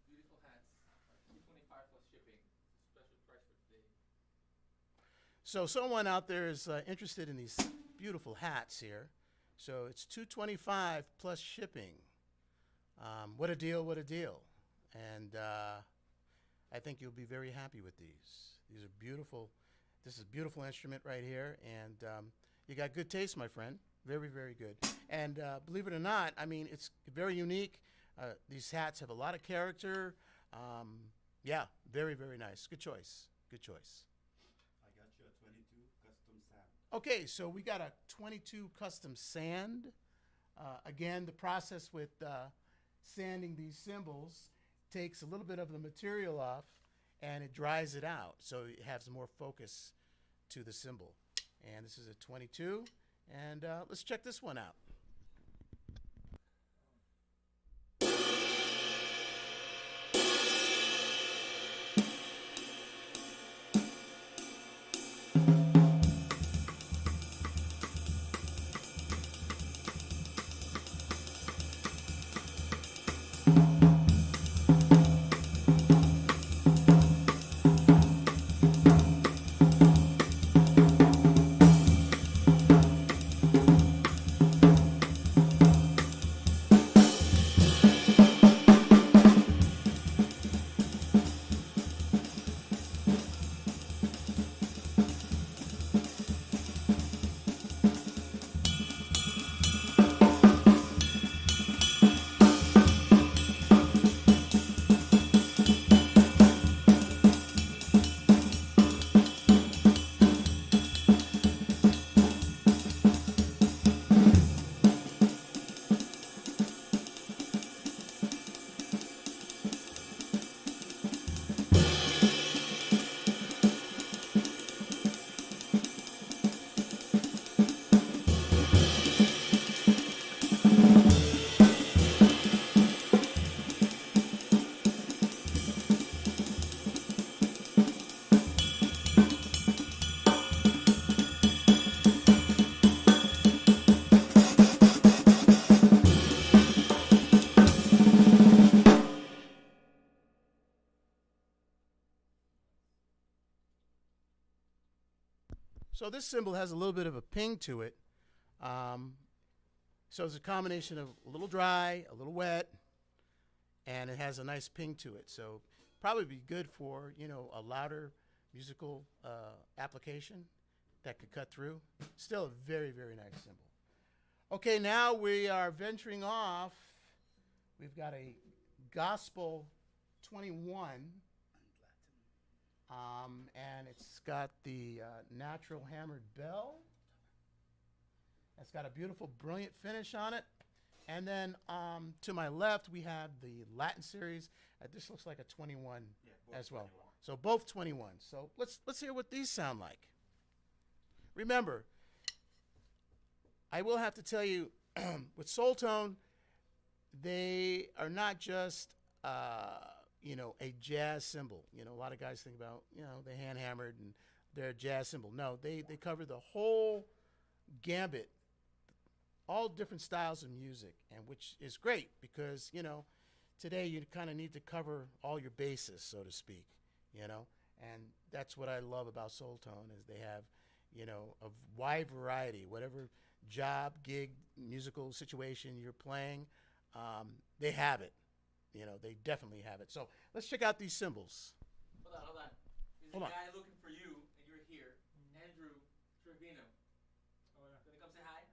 beautiful hats? $225 plus shipping. Special price for today. So someone out there is interested in these beautiful hats here. So it's $225 plus shipping. What a deal! What a deal! And I think you'll be very happy with these. These are beautiful. This is a beautiful instrument right here, and you got good taste, my friend. Very, very good. And believe it or not, I mean, it's very unique. These hats have a lot of character. Yeah, very, very nice. Good choice. Good choice. I got you a 22 custom sand. Okay, so we got a 22 custom sand. Again, the process with sanding these cymbals takes a little bit of the material off and it dries it out, so it has more focus to the cymbal. And this is a 22, and let's check this one out. So this cymbal has a little bit of a ping to it. So it's a combination of a little dry, a little wet, and it has a nice ping to it. So probably be good for, you know, a louder musical application that could cut through. Still a very, very nice cymbal. Okay, now we are venturing off. We've got a Gospel 21, and it's got the natural hammered bell. It's got a beautiful, brilliant finish on it. And then to my left, we have the Latin series. This looks like a 21 as well. 21. So both 21. So let's hear what these sound like. Remember, I will have to tell you, with Soultone, they are not just you know, a jazz cymbal. You know, a lot of guys think about, you know, they hand hammered and they're a jazz cymbal. No, they cover the whole gambit, all different styles of music, and which is great because, you know, today you kind of need to cover all your bases, so to speak, you know, and that's what I love about Soultone is they have, you know, a wide variety, whatever job, gig, musical situation you're playing, they have it. You know, they definitely have it. So let's check out these cymbals. Hold on. There's Hold a on. guy looking for you, and you're here. Andrew Trevino. Gonna come say hi?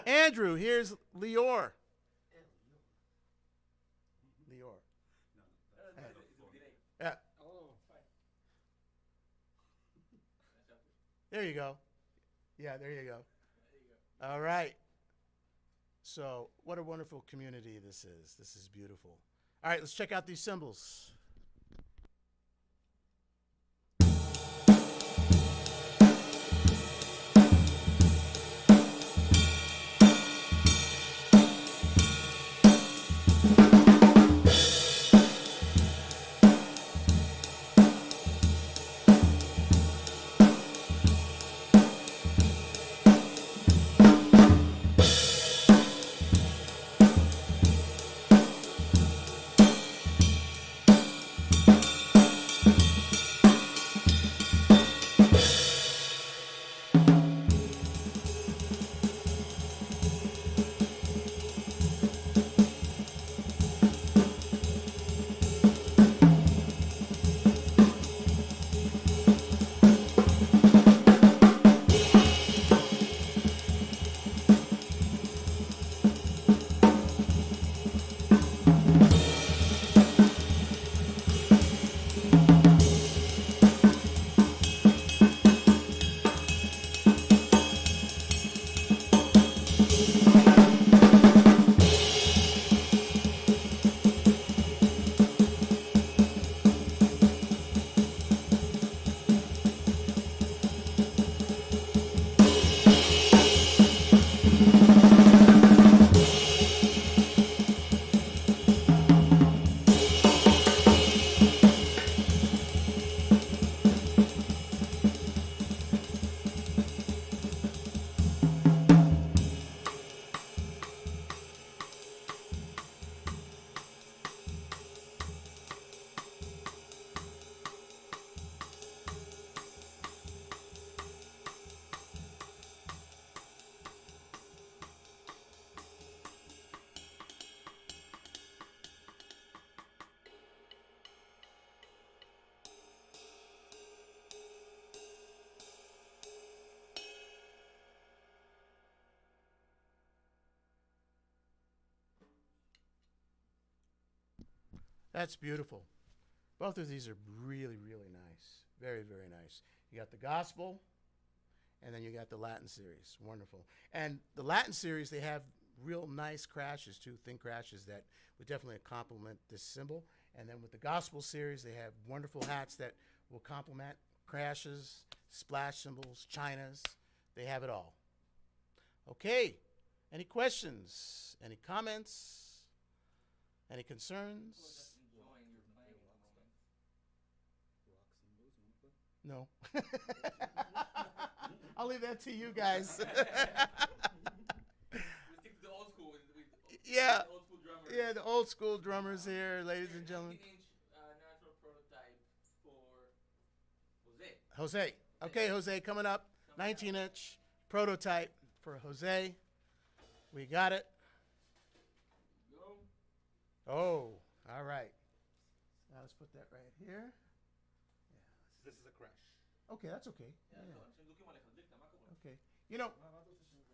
Andrew, here's Lior. Lior. Yeah, Oh, fine. there you go. Yeah, there you go. There you go. All right. So, what a wonderful community this is. This is beautiful. All right, let's check out these cymbals. That's beautiful. Both of these are really, really nice. Very, very nice. You got the gospel, and then you got the Latin series. Wonderful. And the Latin series, they have real nice crashes, too, thin crashes that would definitely complement this cymbal. And then with the gospel series, they have wonderful hats that will complement crashes, splash cymbals, chinas. They have it all. Okay. Any questions? Any comments? Any concerns? Just enjoying your playing at the moment. No. I'll leave that to you guys. We stick to the old school. Yeah. The old school drummer. Yeah, the old school drummers here, ladies and gentlemen. 15-inch natural prototype for Jose. Jose. Okay, Jose, coming up. 19-inch prototype for Jose. We got it. Go. Oh, all right. Now let's put that right here. This is a crash. Okay, that's okay. Yeah, Yeah, לא, אנשים זוכים עליך, דליק, מה קורה? okay. You know, רוצים לשמוע מה.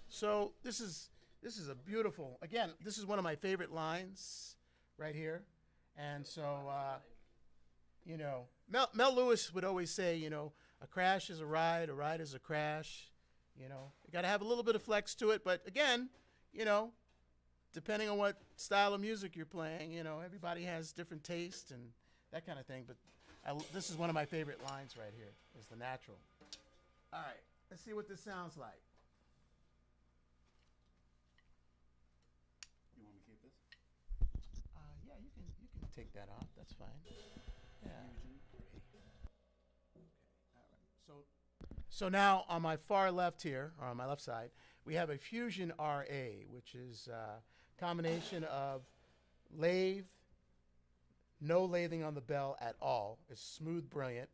so this is a beautiful. Again, this is one of my favorite lines right here, and so you know, Mel Lewis would always say, you know, a crash is a ride is a crash. You know, you got to have a little bit of flex to it, but again, you know, depending on what style of music you're playing, you know, everybody has different taste and that kind of thing. But this is one of my favorite lines right here. Is the natural. All right, let's see what this sounds like. You want me to keep this? Yeah, you can take that off. That's fine. Yeah. So now on my far left here, or on my left side, we have a Fusion RA, which is a combination of lathe, no lathing on the bell at all. It's smooth, brilliant.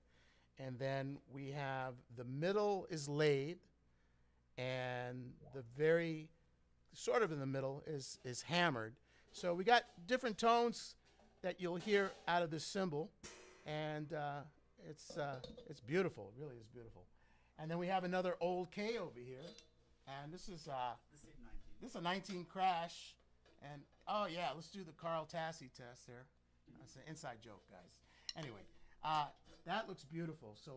And then we have the middle is lathe, and the very sort of in the middle is hammered. So we got different tones that you'll hear out of this cymbal, and it's beautiful. It really is beautiful. And then we have another old K over here, and this is 19. this is a 19 crash, and oh yeah, let's do the Carl Tassi test there. That's an inside joke, guys. Anyway, that looks beautiful. So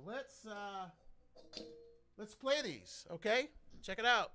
let's play these, okay? Check it out.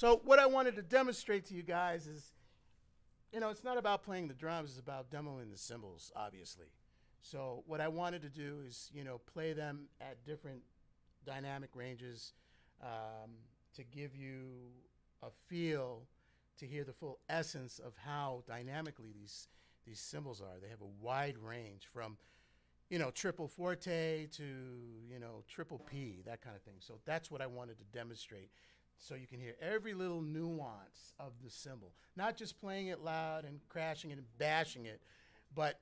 So what I wanted to demonstrate to you guys is, it's not about playing the drums, it's about demoing the cymbals, obviously. So what I wanted to do is, play them at different dynamic ranges to give you a feel to hear the full essence of how dynamically these cymbals are. They have a wide range from, triple forte to, triple P, that kind of thing. So that's what I wanted to demonstrate. So you can hear every little nuance of the cymbal. Not just playing it loud and crashing it and bashing it, but,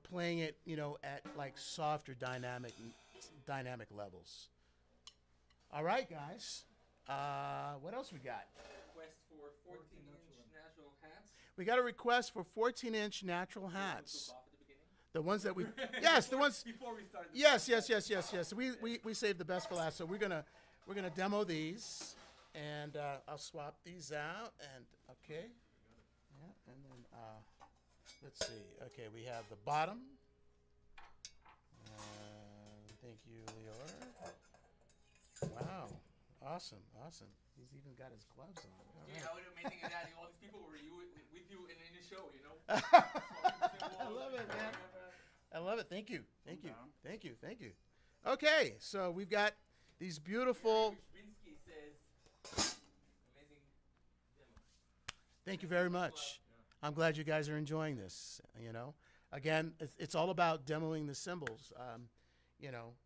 playing it, at like softer dynamic levels. All right, guys. What else we got? Request for 14-inch natural hats. We got a request for 14-inch natural hats. Off at the beginning. The ones that we, yes, the ones. Before we start. Yes. We saved the best for last. So we're gonna demo these, and I'll swap these out. And okay, yeah, and then let's see. Okay, we have the bottom. Thank you, Lior. Wow, awesome. He's even got his gloves on. All Yeah, right. how amazing is that? All these people were with you in the show, I love it, man. I love it. Thank you. Okay, so we've got these beautiful. Winsky says, amazing demo. Thank you very much. I'm glad you guys are enjoying this. Again, it's all about demoing the cymbals.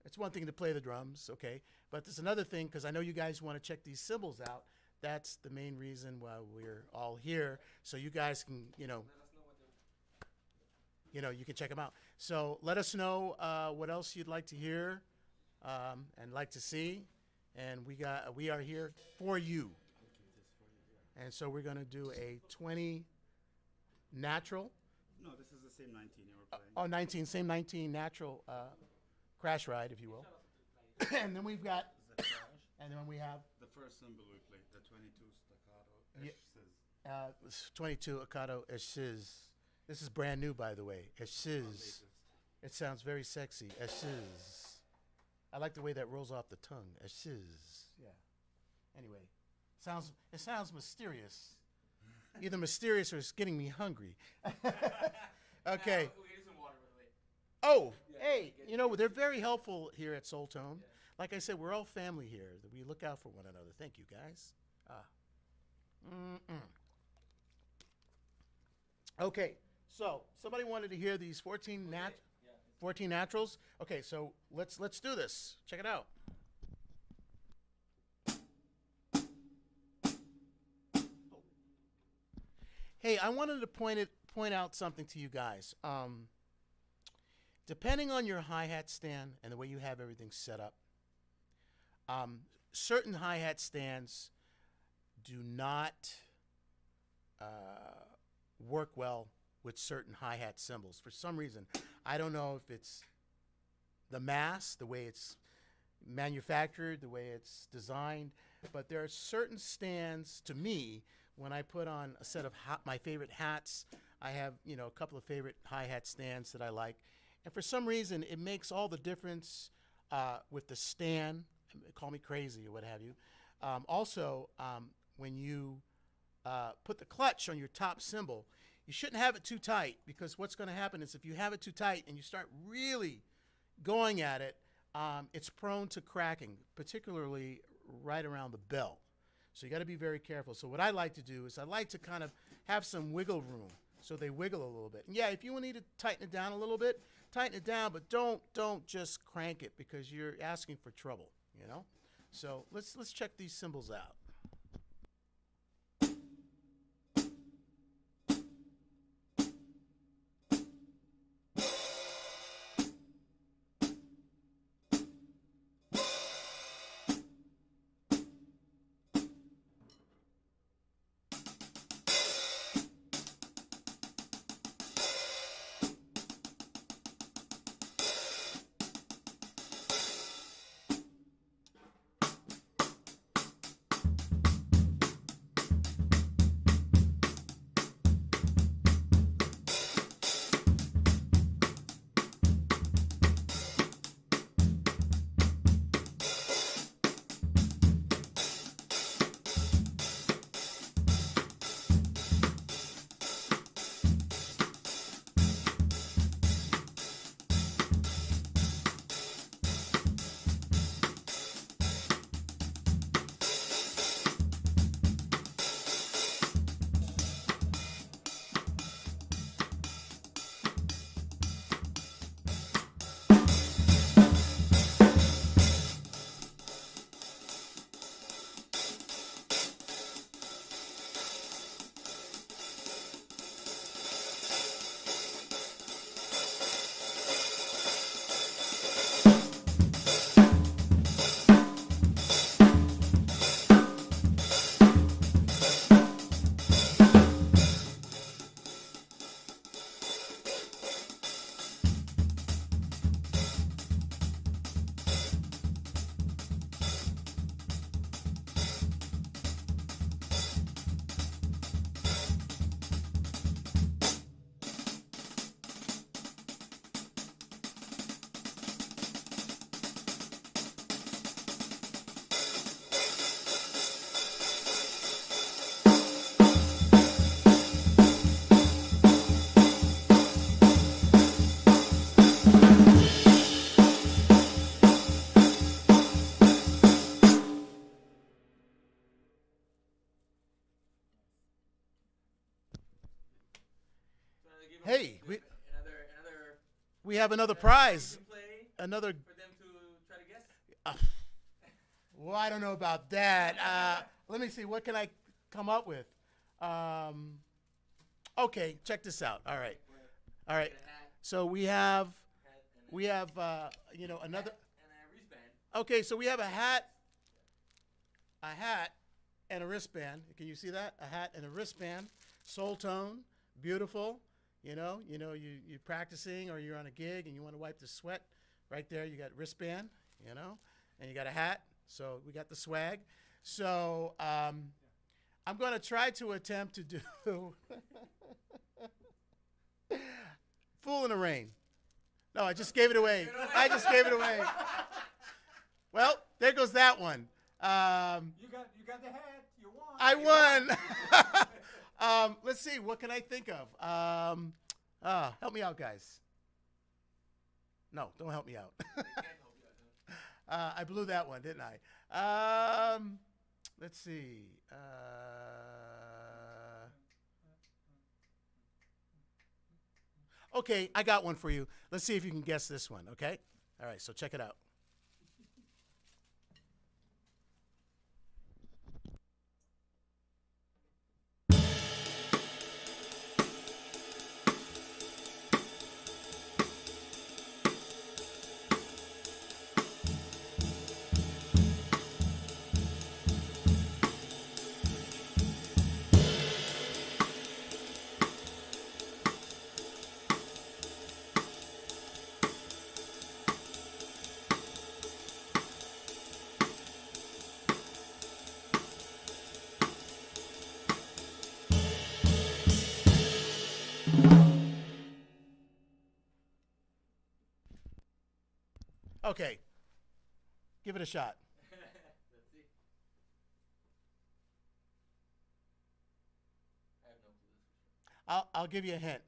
It's one thing to play the drums, okay, but there's another thing, because I know you guys want to check these cymbals out. That's the main reason why we're all here, so you guys can, Let us know what they're. you can check them out. So let us know what else you'd like to hear and like to see, and we are here for you. And so we're going to do a 20 natural. No, this is the same 19 you were playing. 19, same 19 natural crash ride, if you will. And then we've got, Is that crash? and then we have The first cymbal we played, the 22 staccato. Yeah. 22 Akato Eshiz. This is brand new, by the way. Eshiz. It sounds very sexy. Eshiz. I like the way that rolls off the tongue. Eshiz. Yeah. Anyway, it sounds mysterious. Either mysterious or it's getting me hungry. Okay. We'll get you some water, by the way. Oh, hey, they're very helpful here at Soultone. Yeah. Like I said, we're all family here. We look out for one another. Thank you, guys. Okay, so somebody wanted to hear these 14 naturals. Okay, so let's do this. Check it out. Hey, I wanted to point out something to you guys. Depending on your hi-hat stand and the way you have everything set up, certain hi-hat stands do not work well with certain hi-hat cymbals. For some reason, I don't know if it's the mass, the way it's manufactured, the way it's designed, but there are certain stands, to me, when I put on a set of my favorite hats, I have, a couple of favorite hi-hat stands that I like. And for some reason, it makes all the difference with the stand. Call me crazy or what have you. Also, when you put the clutch on your top cymbal, you shouldn't have it too tight, because what's going to happen is if you have it too tight and you start really going at it, it's prone to cracking, particularly right around the bell. So you got to be very careful. So what I like to do is I like to kind of have some wiggle room, so they wiggle a little bit. And yeah, if you need to tighten it down a little bit, tighten it down, but don't just crank it, because you're asking for trouble, So let's check these cymbals out. Hey, another we have another you prize. can play Another. for them to try to guess. Well, I don't know about that. Let me see. What can I come up with? Okay, check this out. All right. All right. Get a hat, So we have hat and a another. and a wristband. Okay, so we have a hat, and a wristband. Can you see that? A hat and a wristband. Soultone, beautiful. You're practicing or you're on a gig and you want to wipe the sweat. Right there, you got wristband. And you got a hat. So we got the swag. So I'm going to try to attempt to do Fool in the Rain. No, I just gave it away. I just gave it away. Well, there goes that one. You got the hat. You won. I won. Let's see. What can I think of? Help me out, guys. No, don't help me out. Can't help you out, huh? I blew that one, didn't I? Let's see. Okay, I got one for you. Let's see if you can guess this one, okay? All right, so check it out. Okay, give it a shot. Let's see. I have no clue. That's for sure. I'll give you a hint.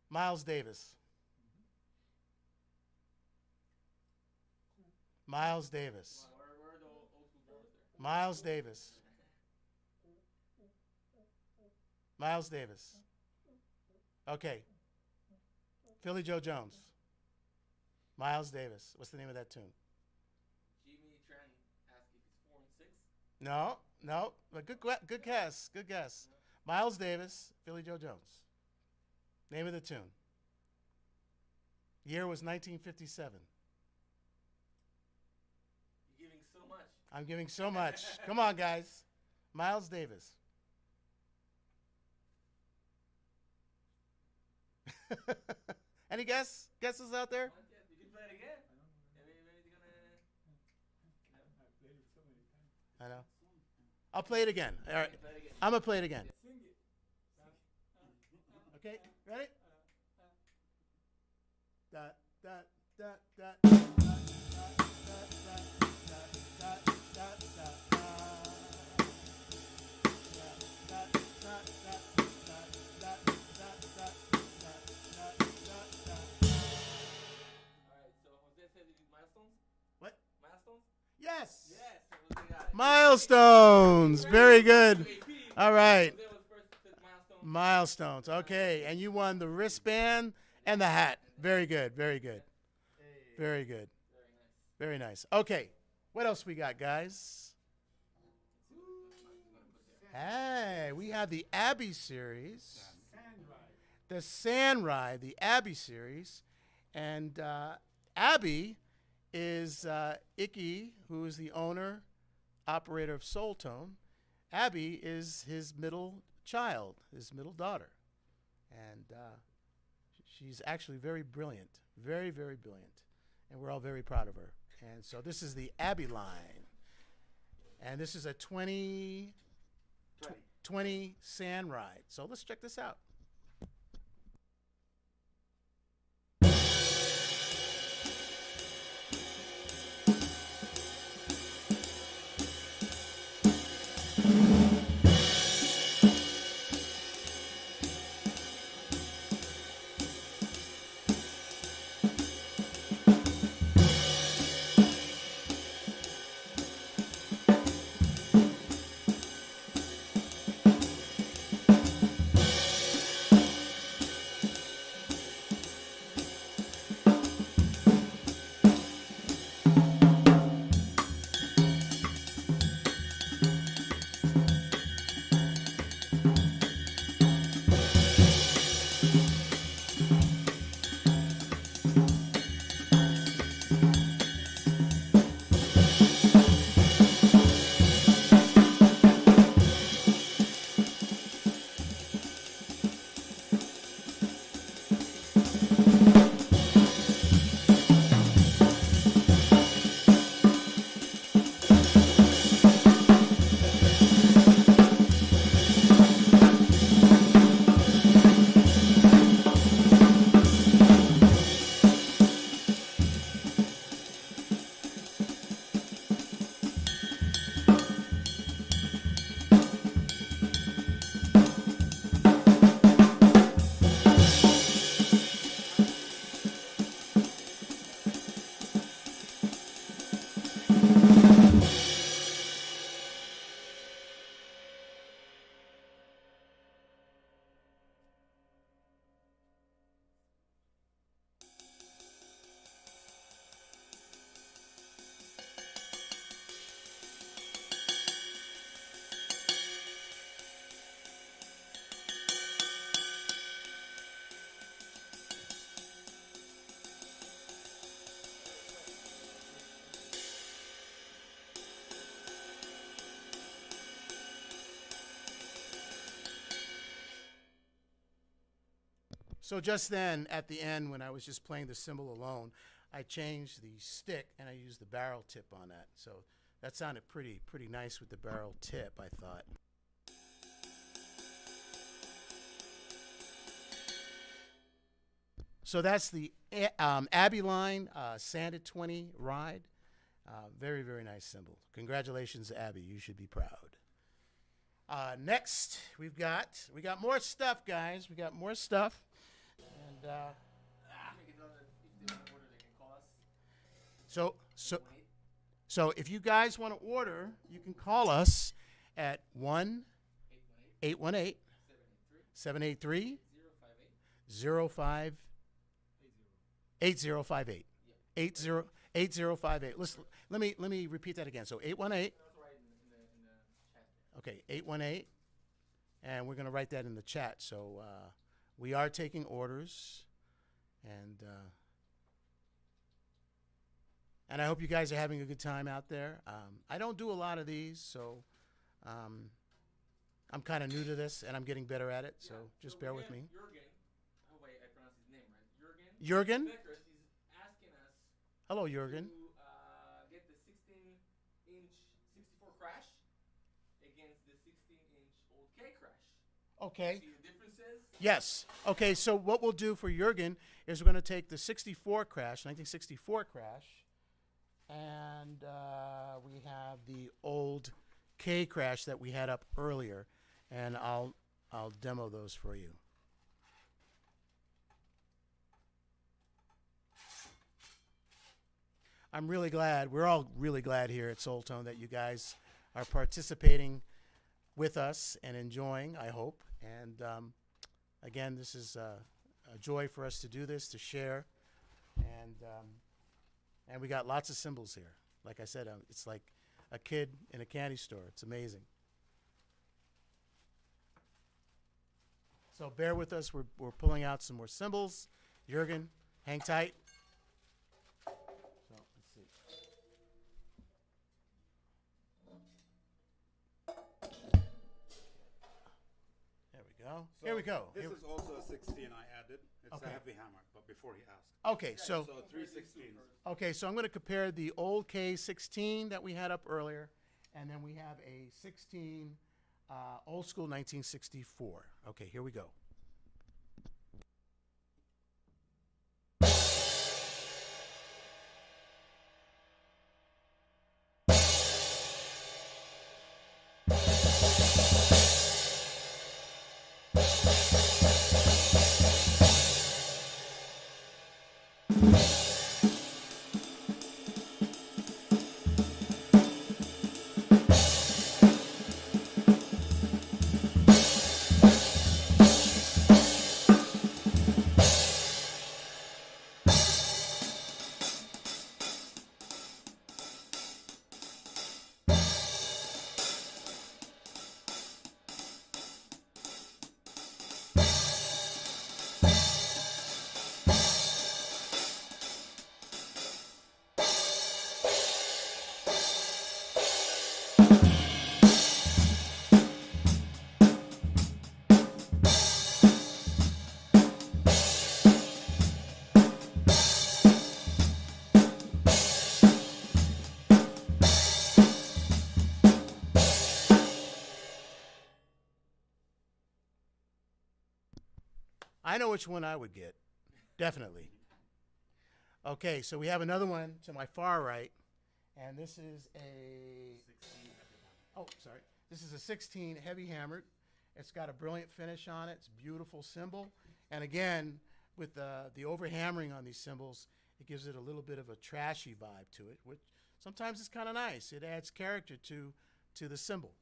Miles Davis. Miles Davis. Come on, where are the old school drummers there? Miles Davis. Miles Davis. Okay. Philly Joe Jones. Miles Davis. What's the name of that tune? Jimmy Tran asked if it's 4 and 6. No. But good guess. Good guess. Miles Davis, Philly Joe Jones. Name of the tune. Year was 1957. You're giving so much. I'm giving so much. Come on, guys. Miles Davis. Any guesses out there? You can play it again. Maybe they're gonna. I've played it so many times. I know. I'll play it again. All right. Play it again. I'm going to play it again. Sing it. Okay, ready? Da, da, da, da, da, da, da, da, da, da, da, da, da. Alright, so Jose said you did milestones? What? Milestones? Yes. Yes, Jose got it. Milestones. Very good. AP. All right. Jose was first to milestones. Milestones. Okay, and you won the wristband and the hat. Very good. Very good. Very good. Very nice. Very nice. Okay, what else we got, guys? Hey, we have the Abbey series, Sand ride. the Sand Ride, the Abbey series, and Abbey is Icky, who is the owner, operator of Soultone. Abby is his middle child, his middle daughter, and she's actually very brilliant, very, very brilliant, and we're all very proud of her. And so this is the Abbey line, and this is a 20 sand ride. So let's check this out. So just then, at the end, when I was just playing the cymbal alone, I changed the stick and I used the barrel tip on that. So that sounded pretty nice with the barrel tip, I thought. So that's the Abbey line Sanded 20 ride. Very, very nice cymbal. Congratulations, Abby. You should be proud. Next, we got more stuff, guys. We got more stuff. And so if you guys want to order, you can call us at 1-818-783-058058. 8058. Let me repeat that again. So 818. Okay, 818. And we're going to write that in the chat. So we are taking orders, and I hope you guys are having a good time out there. I don't do a lot of these, so I'm kind of new to this, and I'm getting better at it. So just bear with me. Jurgen, I hope I pronounced his name right. Jurgen? Beckers, he's asking us Hello, Jurgen. to get the 16-inch 64 crash against the 16-inch old K crash. Okay. See the differences? Yes. Okay, so what we'll do for Jurgen is we're going to take the 64 crash, 1964 crash, and we have the old K crash that we had up earlier, and I'll demo those for you. I'm really glad, we're all really glad here at Soultone that you guys are participating with us and enjoying, I hope. And again, this is a joy for us to do this, to share. And we got lots of cymbals here. Like I said, it's like a kid in a candy store. It's amazing. So bear with us. We're pulling out some more cymbals. Jurgen, hang tight. So let's see. There we go. So Here we go. This is also a 16 I added. It's Okay. a heavy hammer, but before he asked. Okay, so So 3 16s. okay, so I'm going to compare the old K16 that we had up earlier, and then we have a 16 old school 1964. Okay, here we go. I know which one I would get. Definitely. Okay, so we have another one to my far right, and this is a 16 heavy hammer. oh, sorry. This is a 16 heavy hammered. It's got a brilliant finish on it. It's a beautiful cymbal. And again, with the overhammering on these cymbals, it gives it a little bit of a trashy vibe to it, which sometimes is kind of nice. It adds character to the cymbal.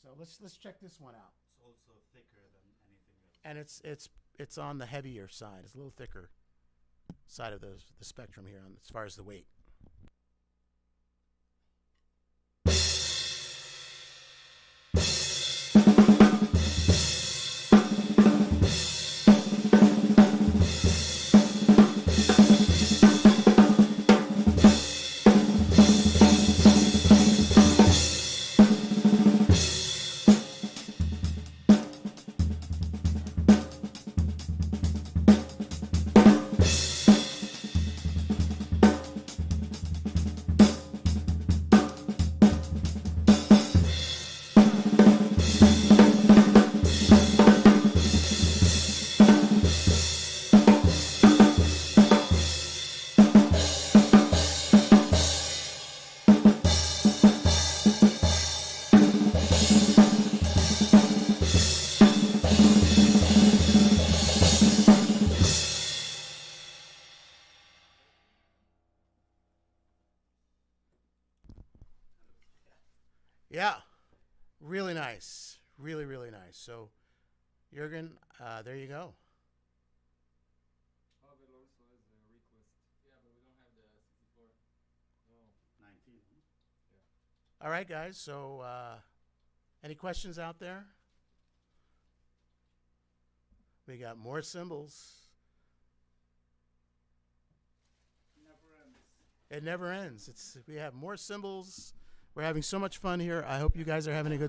So let's check this one out. It's also thicker than anything else. And it's on the heavier side. It's a little thicker side of the spectrum here as far as the weight. Yeah, really nice. Really, really nice. So, Jurgen, there you go. Pavel also has a request. Yeah, but we don't have the 64. Oh, 19. All right, guys. So, any questions out there? We got more cymbals. Never ends. It never ends. We have more cymbals. We're having so much fun here. I hope you guys are having a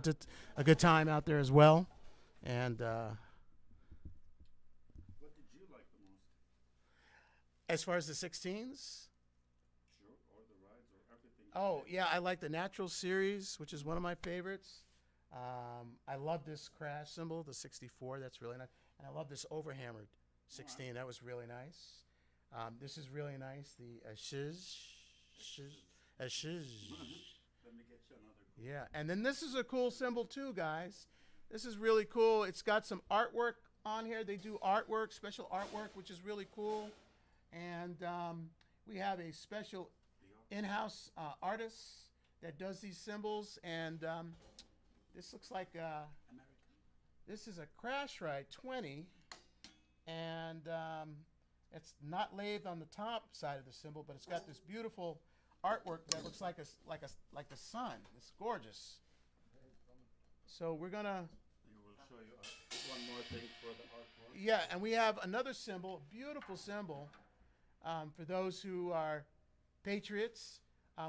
good time out there as well. And What did you like the most? as far as the 16s, Sure, or the rides or everything. oh yeah, I like the Natural Series, which is one of my favorites. I love this crash cymbal, the 64. That's really nice, and I love this overhammered 16. That was really nice. This is really nice. The shiz. Let me get you another. Yeah, and then this is a cool symbol too, guys. This is really cool. It's got some artwork on here. They do artwork, special artwork, which is really cool. And we have a special in-house artist that does these symbols. And this looks like American. this is a Crash Ride 20, and it's not lathed on the top side of the symbol, but it's got this beautiful artwork that looks like like the sun. It's gorgeous. So we're gonna, We will show you one more thing for the artwork. yeah, and we have another symbol, beautiful symbol, for those who are patriots.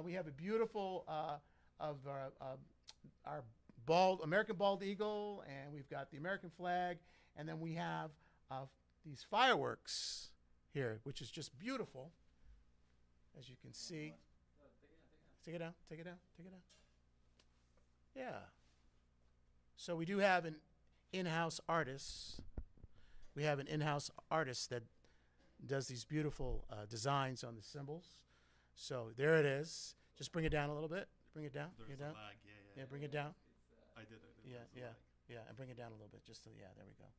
We have a beautiful of our American bald eagle, and we've got the American flag, and then we have these fireworks here, which is just beautiful, as you can see. Take it down, take it down, take it down. Yeah. So we do have an in-house artist. We have an in-house artist that does these beautiful designs on the symbols. So there it is. Just bring it down a little bit. Bring it down. Bring There's it down. a lag. Yeah. Yeah, bring it down. I did. Yeah, There's a yeah, lag. yeah, and bring it down a little bit. Just so, yeah, there we go.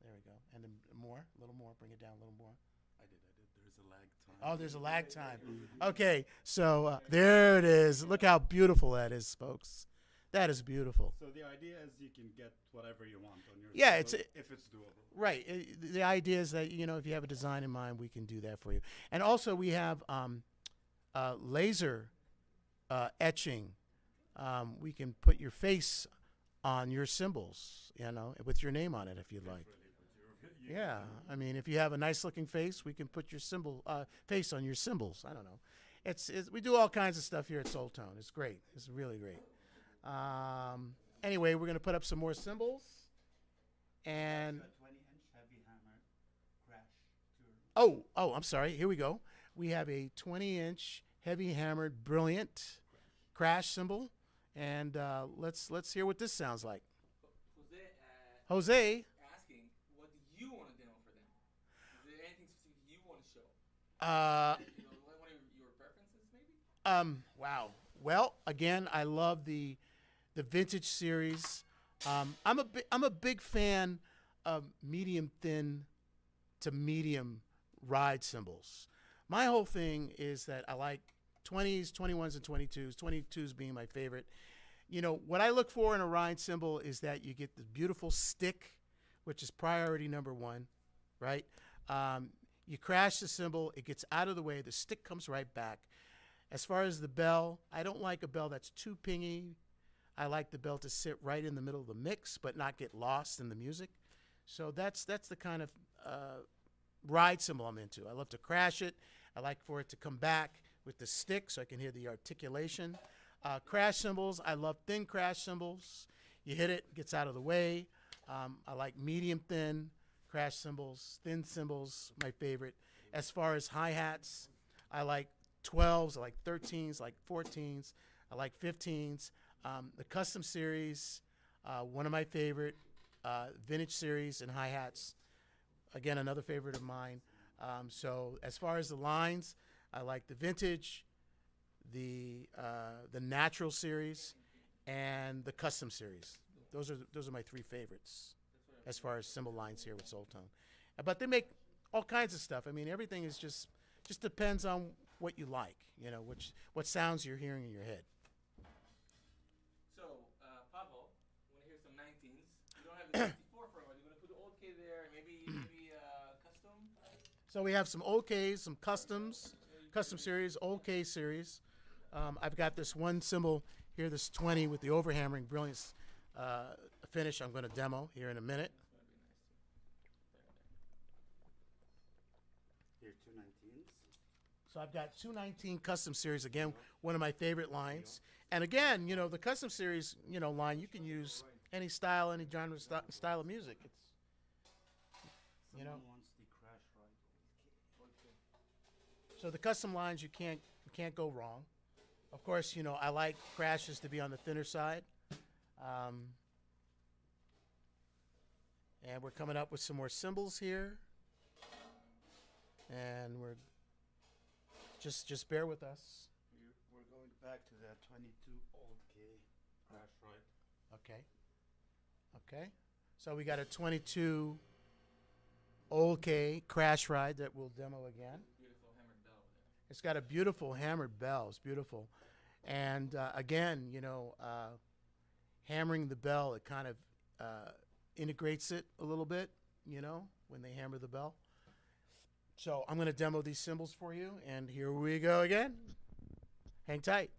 There we go. And then more, a little more. Bring it down a little more. I did. There's a lag time. Oh, there's a lag time. Okay, so there it is. Look how beautiful that is, folks. That is beautiful. So the idea is you can get whatever you want on your Yeah, symbol it's if it's doable. Right. The idea is that, if you have a design in mind, we can do that for you. And also we have laser etching. We can put your face on your symbols, with your name on it if you'd like. Yeah. I mean, if you have a nice looking face, we can put your face on your symbols. I don't know. We do all kinds of stuff here at Soultone. It's great. It's really great. Anyway, we're going to put up some more symbols. And A 20-inch heavy hammer crash tour. oh, I'm sorry. Here we go. We have a 20-inch heavy hammered brilliant crash cymbal, and let's hear what this sounds like. Jose, Asking, what do you want to demo for them? Is there anything specific you want to show? One of your preferences, maybe? wow. Well, again, I love the vintage series. I'm a big fan of medium thin to medium ride cymbals. My whole thing is that I like 20s, 21s, and 22s. 22s being my favorite. What I look for in a ride cymbal is that you get the beautiful stick, which is priority number one, right? You crash the cymbal, it gets out of the way, the stick comes right back. As far as the bell, I don't like a bell that's too pingy. I like the bell to sit right in the middle of the mix, but not get lost in the music. So that's the kind of ride cymbal I'm into. I love to crash it. I like for it to come back with the stick so I can hear the articulation. Crash cymbals, I love thin crash cymbals. You hit it, gets out of the way. I like medium thin crash cymbals, thin cymbals, my favorite. As far as hi-hats, I like 12s, I like 13s, I like 14s, I like 15s. The custom series, one of my favorite, vintage series and hi-hats. Again, another favorite of mine. So as far as the lines, I like the vintage, the natural series, and the custom series. Those are my three favorites as far as cymbal lines here with Soultone. But they make all kinds of stuff. I mean, everything is just depends on what you like. What sounds you're hearing in your head. So, have the 64 for everybody. We're gonna put the old K there, maybe custom. So we have some old Ks, some customs, custom series, old K series. I've got this one cymbal here, this 20 with the overhammering brilliance finish. I'm going to demo here in a minute. Here, 219s. So I've got 219 custom series, again, one of my favorite lines. And again, you know, the custom series, you know, line, you can use any style, any genre style of music. It's, you know. Someone wants the crash ride. So the custom lines, you can't go wrong. Of course, you know, I like crashes to be on the thinner side. And we're coming up with some more cymbals here. And we're just bear with us. We're going back to that 22 old K crash ride. Okay. Okay. So we got a 22 old K crash ride that we'll demo again. Beautiful hammered bell there. It's got a beautiful hammered bell. It's beautiful. And again, you know, hammering the bell, it kind of integrates it a little bit, you know, when they hammer the bell. So I'm going to demo these cymbals for you, and here we go again. Hang tight.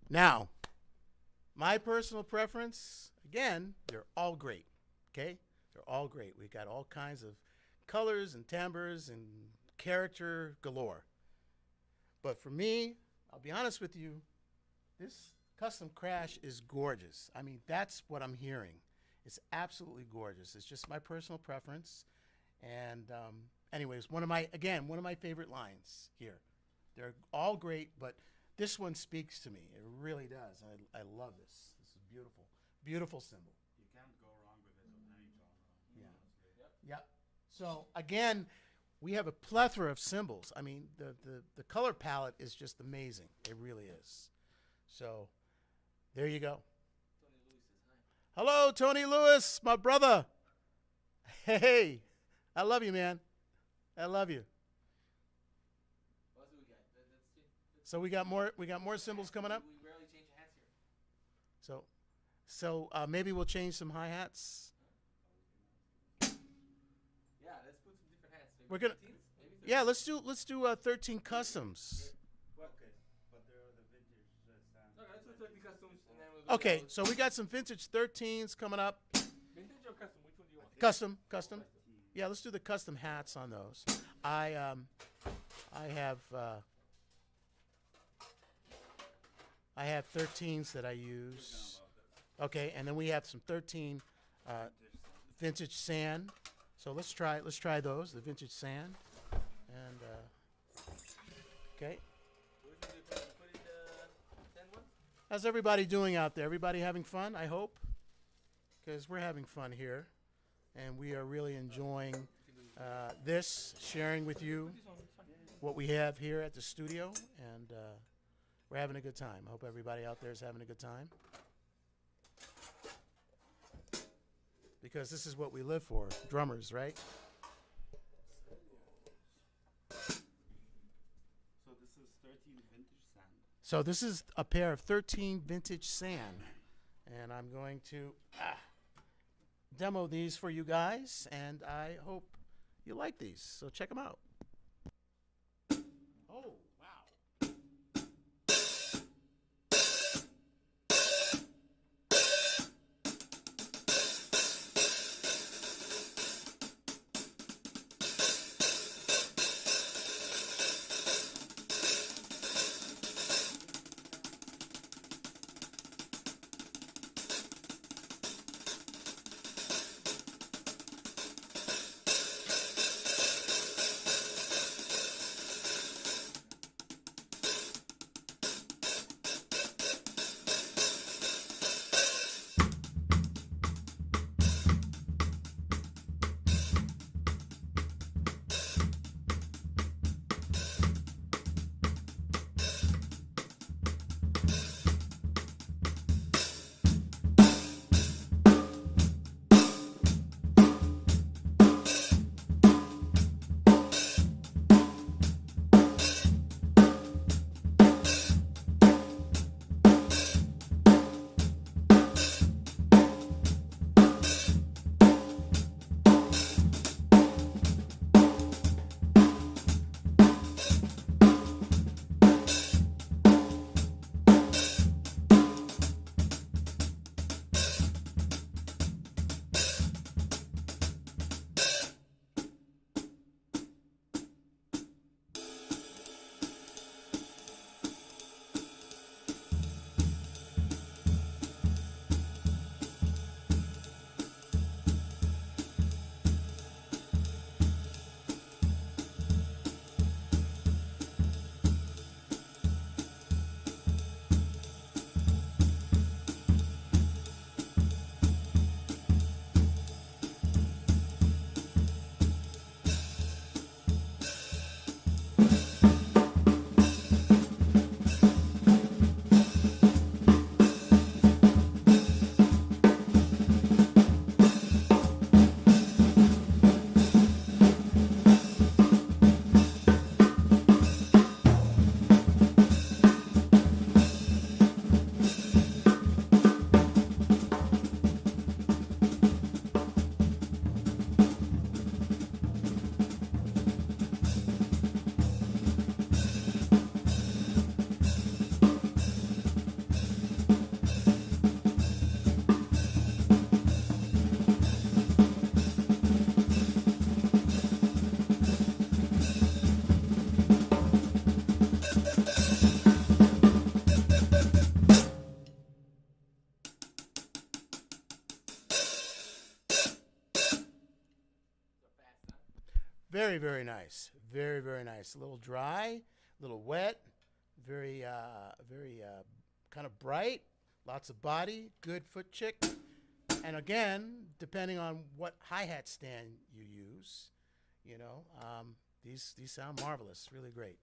Now, my personal preference, again, they're all great, okay? They're all great. We've got all kinds of colors and timbres and character galore. But for me, I'll be honest with you, this custom crash is gorgeous. I mean, that's what I'm hearing. It's absolutely gorgeous. It's just my personal preference. And anyways, one of my favorite lines here. They're all great, but this one speaks to me. It really does. I love this. This is beautiful. Beautiful cymbal. You can't go wrong with it on any genre. Yeah. honestly. Yep. So again, we have a plethora of cymbals. I mean, the color palette is just amazing. It really is. So there you go. Tony Lewis says Hello, Tony Lewis, my brother. Hey, I love you, man. I love you. What else do we got? Let's So we got more. We got more cymbals coming up. We rarely change hats here. So maybe we'll change some hi hats. Yeah, let's put some different hats. Maybe We're gonna. 13s? Maybe 13s? Yeah, let's do 13 customs. Okay, but they're the vintage sound. Okay, let's do 13 customs and then we'll go Okay, down. so we got some vintage 13s coming up. Vintage or custom? Which one do you want? Custom. Yeah, let's do the custom hats on those. I have 13s that I use. Okay, and then we have some 13 vintage sand. So let's try those, the vintage sand. And okay. Which one do you put in the 10 one? How's everybody doing out there? Everybody having fun, I hope? Because we're having fun here. And we are really enjoying this, sharing with you This one, it's fine. what we have here at the studio. And we're having a good time. I hope everybody out there is having a good time. Because this is what we live for, drummers, right? So this is 13 vintage sand. So this is a pair of 13 vintage sand. And I'm going to demo these for you guys. And I hope you like these. So check them out. Oh, wow. Very, very nice. Very, very nice. A little dry, a little wet, very kind of bright, lots of body, good foot chick. And again, depending on what hi-hat stand you use, you know, these sound marvelous, really great.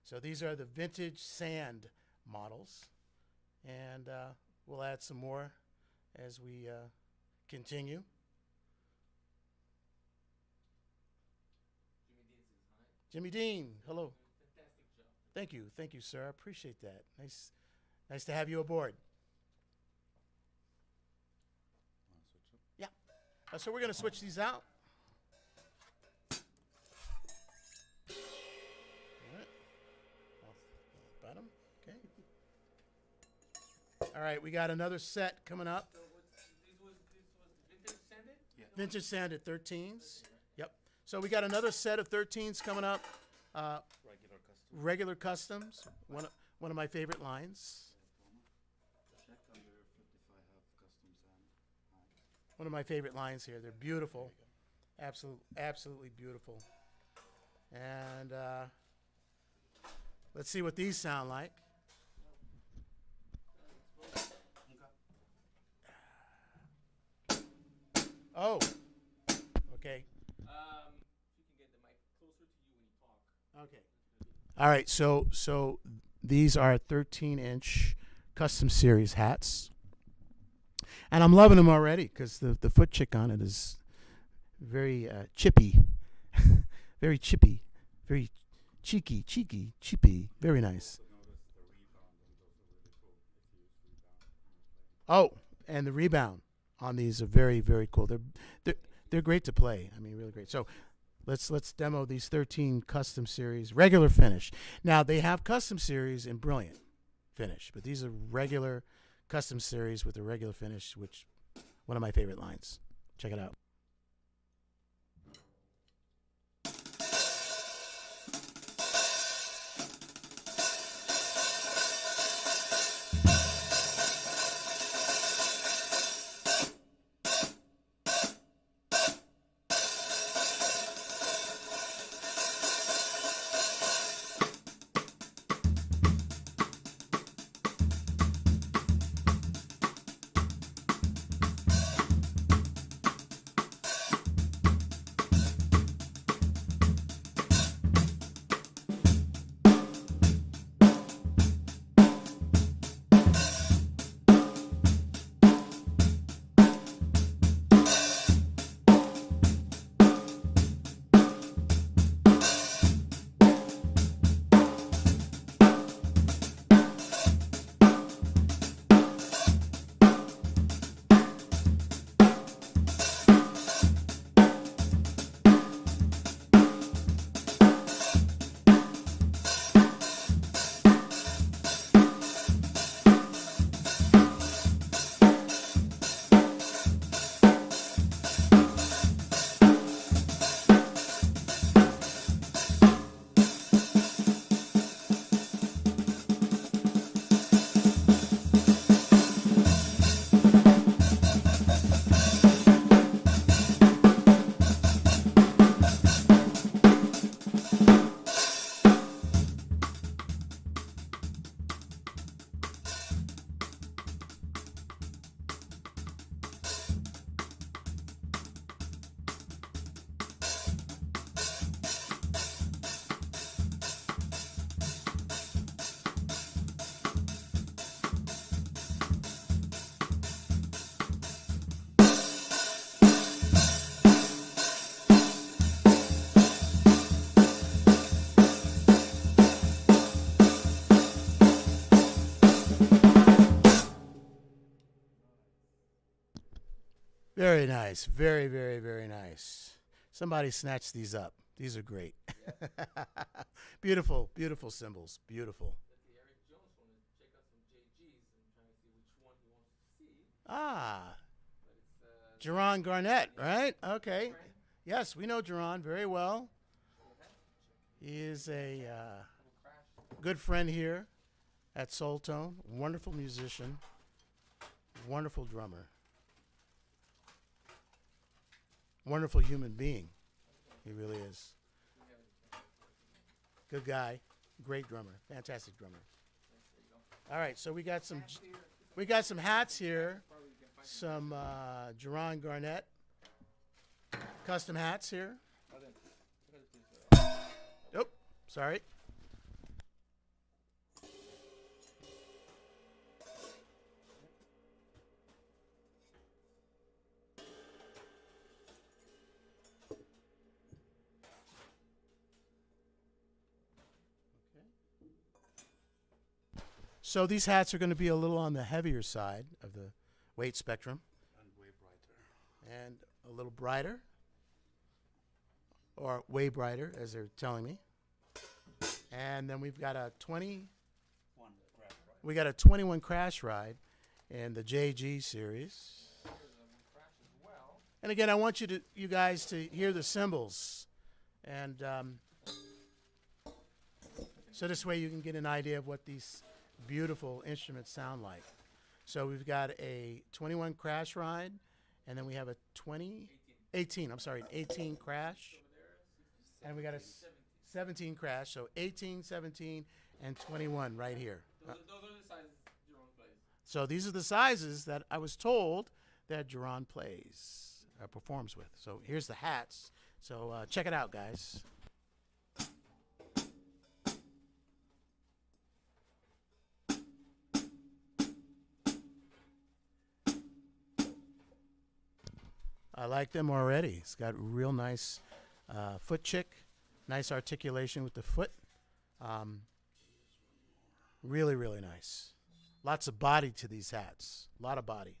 So these are the vintage sand models. And we'll add some more as we continue. Jimmy Dean says hi. Jimmy Dean, hello. Fantastic job. Thank you, sir. I appreciate that. Nice to have you aboard. Wanna switch up? Yeah. So we're going to switch these out. All right. Bottom. Okay. All right, we got another set coming up. So this was vintage sanded? Yeah. Vintage sanded 13s. Yep. So we got another set of 13s coming up. Regular custom. Regular customs. One of my favorite lines. Check under 55 have customs and high. One of my favorite lines here. They're beautiful. Absolutely beautiful. And let's see what these sound like. Oh, okay. If you can get the mic closer to you when you talk. Okay. All right. So these are 13-inch custom series hats, and I'm loving them already because the foot chick on it is very chippy, very chippy, very cheeky, chippy. Very nice. Also notice the rebound on those are really cool. If you use rebound when you're playing. Oh, and the rebound on these are very cool. They're great to play. I mean, really great. So let's demo these 13 custom series regular finish. Now they have custom series in brilliant finish, but these are regular custom series with a regular finish, which one of my favorite lines. Check it out. Very nice. Very nice. Somebody snatched these up. These are great. Beautiful cymbals. Beautiful. That's the Eric Jones one. Check out some JGs and trying to see which one he wants to see. Ah, But it's Jerron Garnett, right? Okay. right? Yes, we know Jerron very well. He is a Little crash. good friend here at Soultone. Wonderful musician. Wonderful drummer. Wonderful human being. He really is. Good guy. Great drummer. Fantastic drummer. All right, so we got some hats here. Some Jerron Garnett custom hats here. Oh, sorry. So these hats are going to be a little on the heavier side of the weight spectrum. And way brighter. And a little brighter. Or way brighter, as they're telling me. And then we've got a 20. We got a 21 crash ride in the JG series. And again, I want you guys to hear the cymbals, and so this way you can get an idea of what these beautiful instruments sound like. So we've got a 21 crash ride, and then we have a 18 crash, and we got a 17 crash. So 18, 17, and 21 right here. Those are the sizes Jerome plays. So these are the sizes that I was told that Jerron plays, performs with. So here's the hats. So check it out, guys. I like them already. It's got real nice foot chick, nice articulation with the foot. Really, really nice. Lots of body to these hats. A lot of body.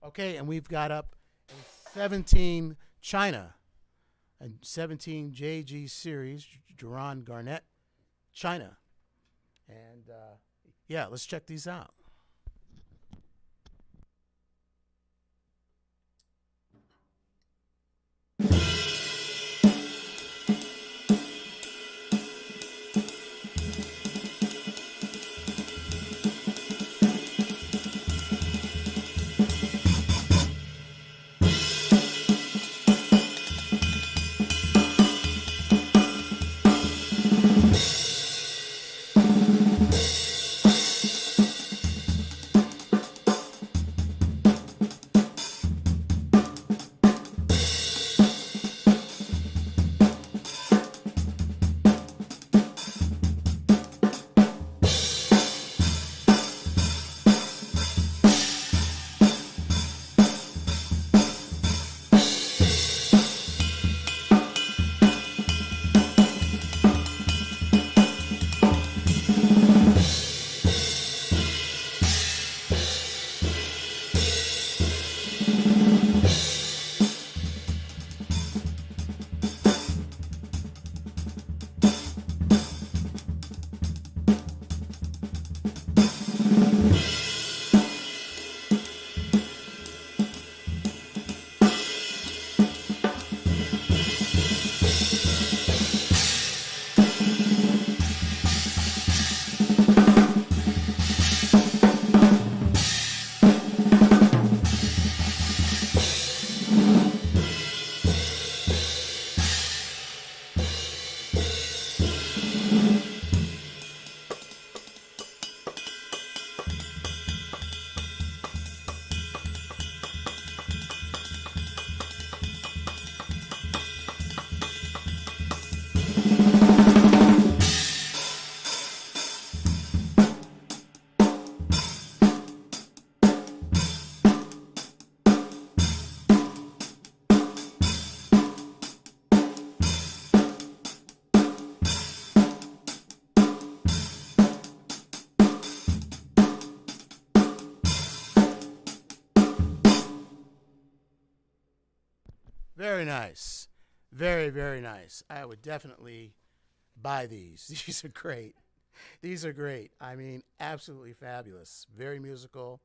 Okay, and we've got up a 17 China, a 17 JG series, Jerron Garnett, China. And yeah, let's check these out. Very nice. Very, very nice. I would definitely buy these. These are great. These are great. I mean, absolutely fabulous. Very musical.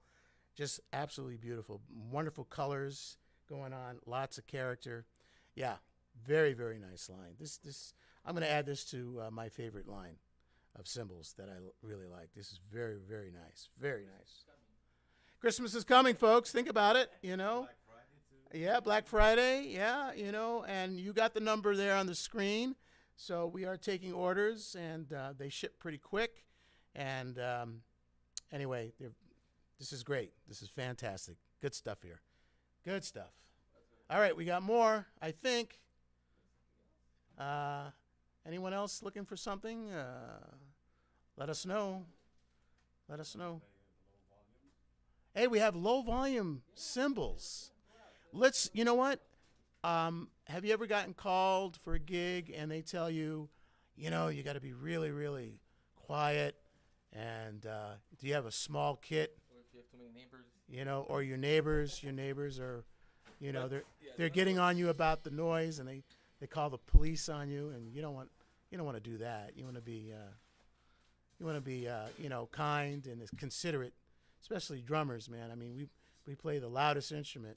Just absolutely beautiful. Wonderful colors going on. Lots of character. Yeah, very, very nice line. I'm going to add this to my favorite line of cymbals that I really like. This is very, very nice. Very nice. Christmas is coming, folks. Think about it, you know. Yeah, Black Friday, yeah, you know, and you got the number there on the screen. So we are taking orders, and they ship pretty quick. And anyway, this is great. This is fantastic. Good stuff here. Good stuff. All right, we got more, I think. Anyone else looking for something? Let us know. Let us know. Hey, we have low volume cymbals. You know what? Have you ever gotten called for a gig and they tell you, you know, you got to be really, really quiet. And do you have a small kit? Or if you have too many neighbors. You know, or your neighbors are, you know, But, they're the getting number- on you about the noise, and they call the police on you, and you don't want to do that. You want to be you know, kind and considerate, especially drummers, man. I mean, we play the loudest instrument,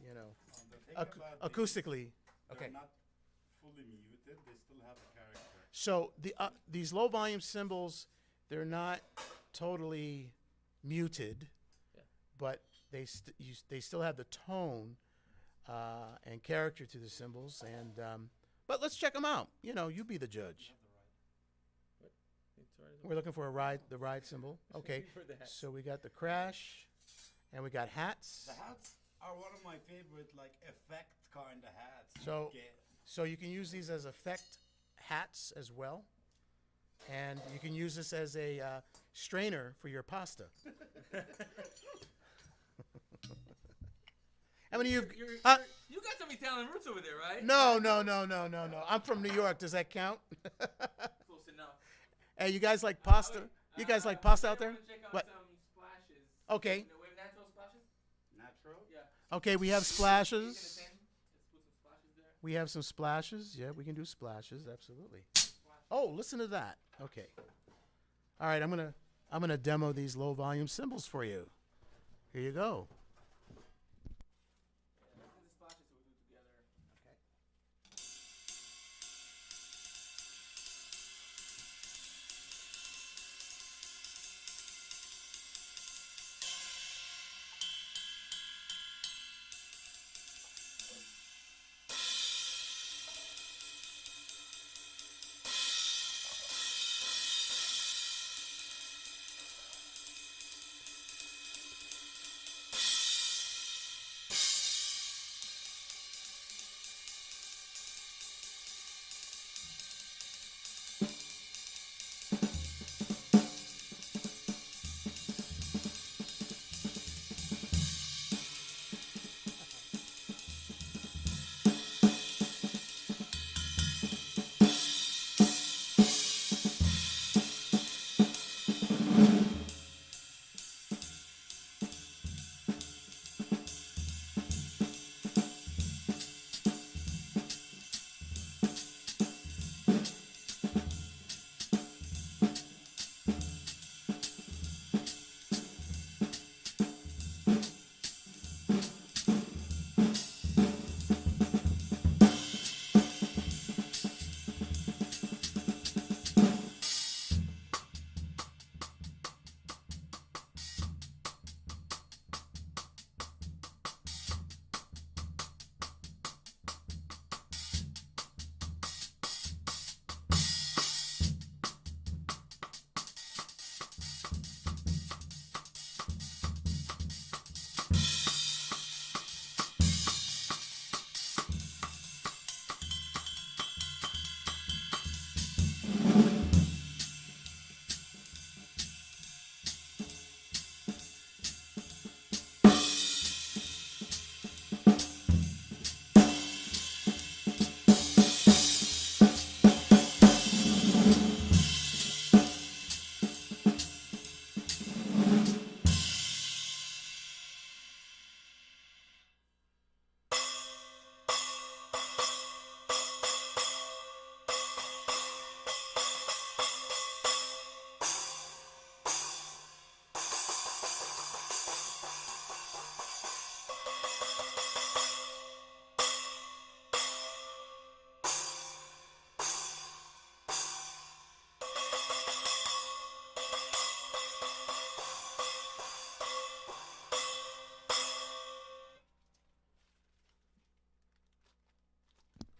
you know, The thing about acoustically. they're Okay. not fully muted. They still have character. So these low volume cymbals, they're not totally muted, Yeah. but they still have the tone and character to the cymbals. And but let's check them out. You know, you be the judge. It's all right. We're looking for the ride cymbal. Okay, For the hats. so we got the crash, and we got hats. The hats are one of my favorite, like, effect kind of hats. you So- get. So you can use these as effect hats as well, and you can use this as a strainer for your pasta. How many of you? You got some Italian roots over there, right? No. I'm from New York. Does that count? Close enough. Hey, you guys like pasta? You guys like pasta out there? Check out What? some splashes. Okay. You know, we have natural splashes? Natural? Yeah. Okay, we have Taking splashes. the pen. Let's put some splashes there. We have some splashes. Yeah, we can do splashes. Absolutely. Oh, listen to that. Okay. All right, I'm gonna demo these low volume cymbals for you. Here you go. Yeah, let's do the splashes that we do together.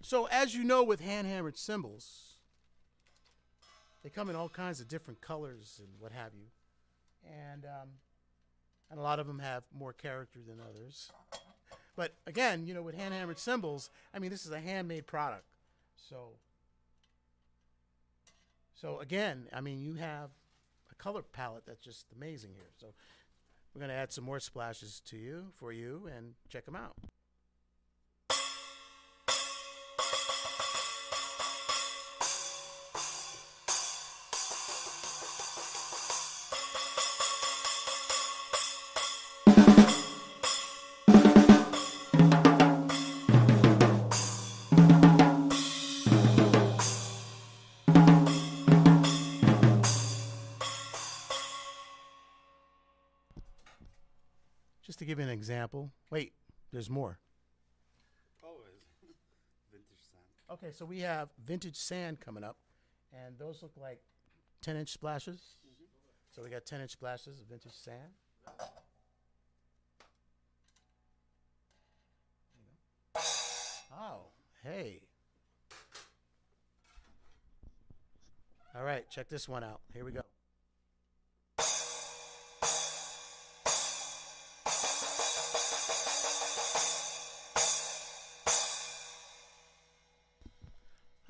So as you know, with hand hammered cymbals, they come in all kinds of different colors and what have you, and a lot of them have more character than others. But again, you know, with hand hammered cymbals, I mean, this is a handmade product, so again, I mean, you have a color palette that's just amazing here. So we're going to add some more splashes for you, and check them out. Just to give you an example. Wait, there's more. Always. Vintage sand. Okay, so we have vintage sand coming up, and those look like 10-inch splashes. So we got 10-inch splashes of vintage sand. Oh, hey. All right, check this one out. Here we go.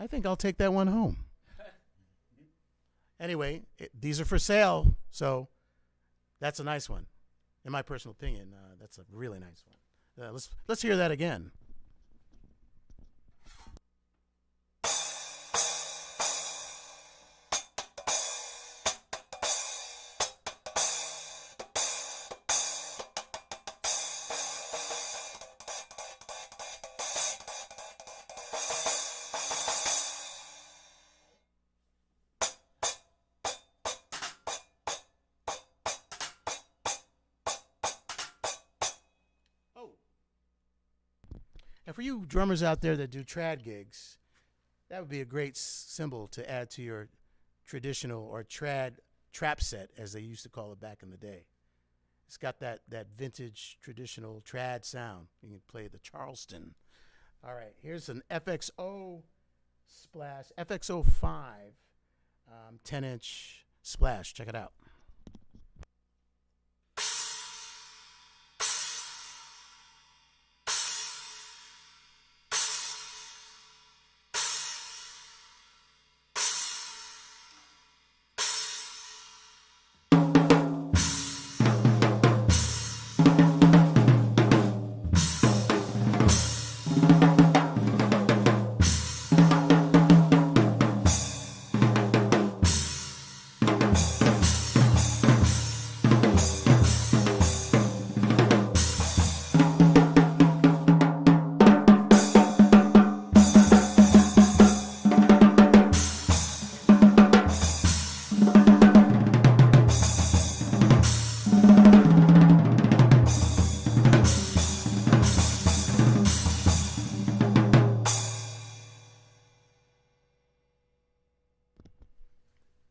I think I'll take that one home. Anyway, these are for sale, so that's a nice one. In my personal opinion, that's a really nice one. Let's hear that again. And for you drummers out there that do trad gigs, that would be a great cymbal to add to your traditional or trad trap set, as they used to call it back in the day. It's got that vintage traditional trad sound. You can play the Charleston. All right, here's an FXO splash, FXO5 10-inch splash. Check it out.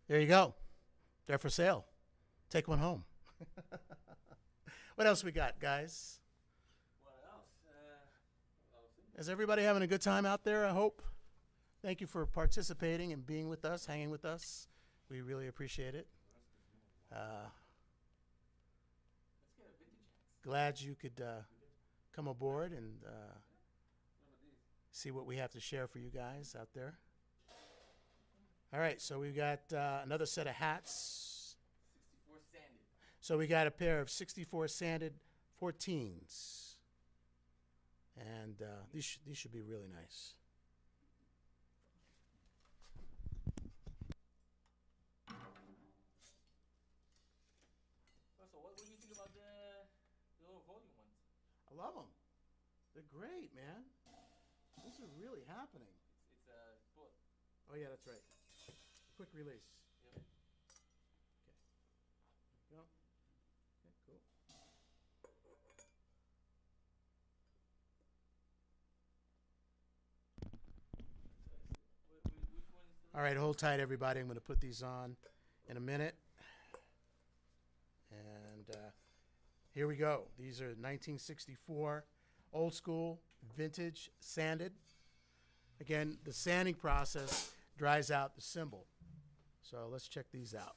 There you go. They're for sale. Take one home. What else we got, guys? What else? Is everybody having a good time out there, I hope? Thank you for participating and being with us, hanging with us. We really appreciate it. Let's get a vintage axe. Glad you could come aboard and What about these? see what we have to share for you guys out there. All right, so we've got another set of hats. 64 sanded. So we got a pair of 64 sanded 14s. And these should be really nice. So what do you think about the little volume ones? I love them. They're great, man. This is really happening. It's a split. Oh, yeah, that's right. Quick release. Yep. Go. Okay, cool. Which one is the All right, hold tight, everybody. I'm going to put these on in a minute. And here we go. These are 1964 old school vintage sanded. Again, the sanding process dries out the cymbal. So let's check these out.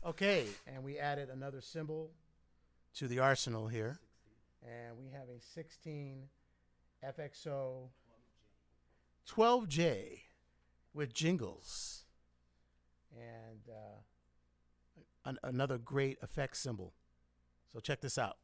Okay, and we added another cymbal to the arsenal here. And we have a 16 FXO 12J with jingles. And another great effect cymbal. So check this out.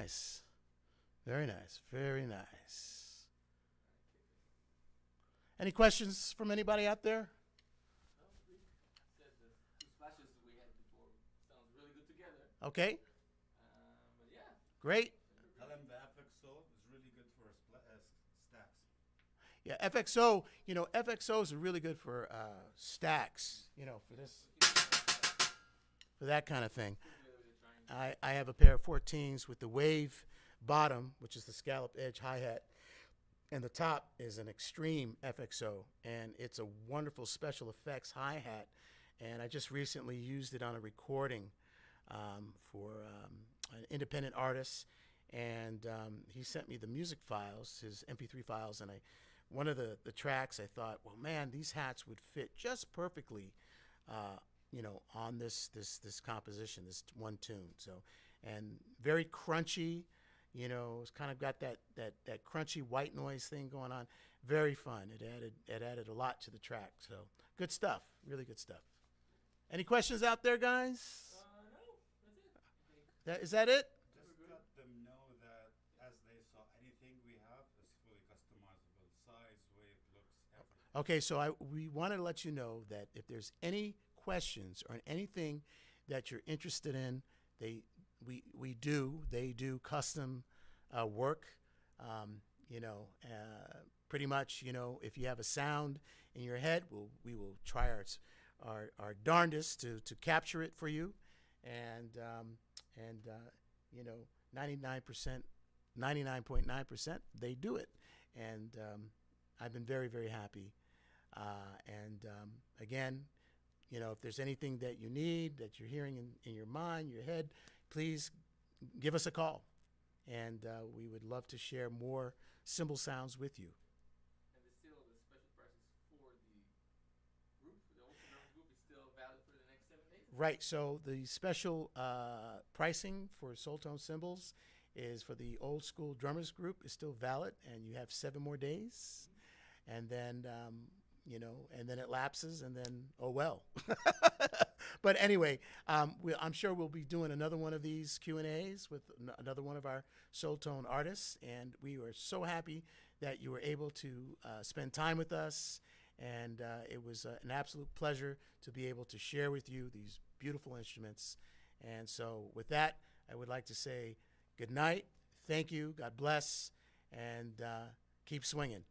nice. Very nice. Very nice. Any questions from anybody out there? No, we said the two splashes we had before sounds really good together. Okay, But yeah. great. Tell them the FXO is really good for stacks. Yeah, FXO, FXOs are really good for stacks, for this, for that kind of thing. I have a pair of 14s with the wave bottom, which is the scalloped edge hi-hat, and the top is an extreme FXO, and it's a wonderful special effects hi-hat, and I just recently used it on a recording for an independent artist, and he sent me the music files, his MP3 files, and one of the tracks I thought, well, man, these hats would fit just perfectly, on this composition, this one tune. So, and very crunchy, it's kind of got that crunchy white noise thing going on. Very fun. It added a lot to the track. So good stuff. Really good stuff. Any questions out there, guys? No, that's it. Is that it? Just let them know that as they saw, anything we have is fully customizable. Size, weight, looks, everything. Okay, so we wanted to let you know that if there's any questions or anything that you're interested in, they do custom work. Pretty much, if you have a sound in your head, we will try our darndest to capture it for you, and 99.9% they do it, and I've been very, very happy. Again, if there's anything that you need, that you're hearing in your mind, your head, please give us a call, and we would love to share more cymbal sounds with you. And the special prices for the group, the Ultra Drums group, is still valid for the next 7 days? Right, so the special pricing for Soultone Cymbals is for the old school drummers group is still valid, and you have 7 more days, and then and then it lapses, and then oh well. But anyway, I'm sure we'll be doing another one of these Q&As with another one of our Soultone artists, and we were so happy that you were able to spend time with us, and it was an absolute pleasure to be able to share with you these beautiful instruments. And so with that, I would like to say good night, thank you, God bless, and keep swinging.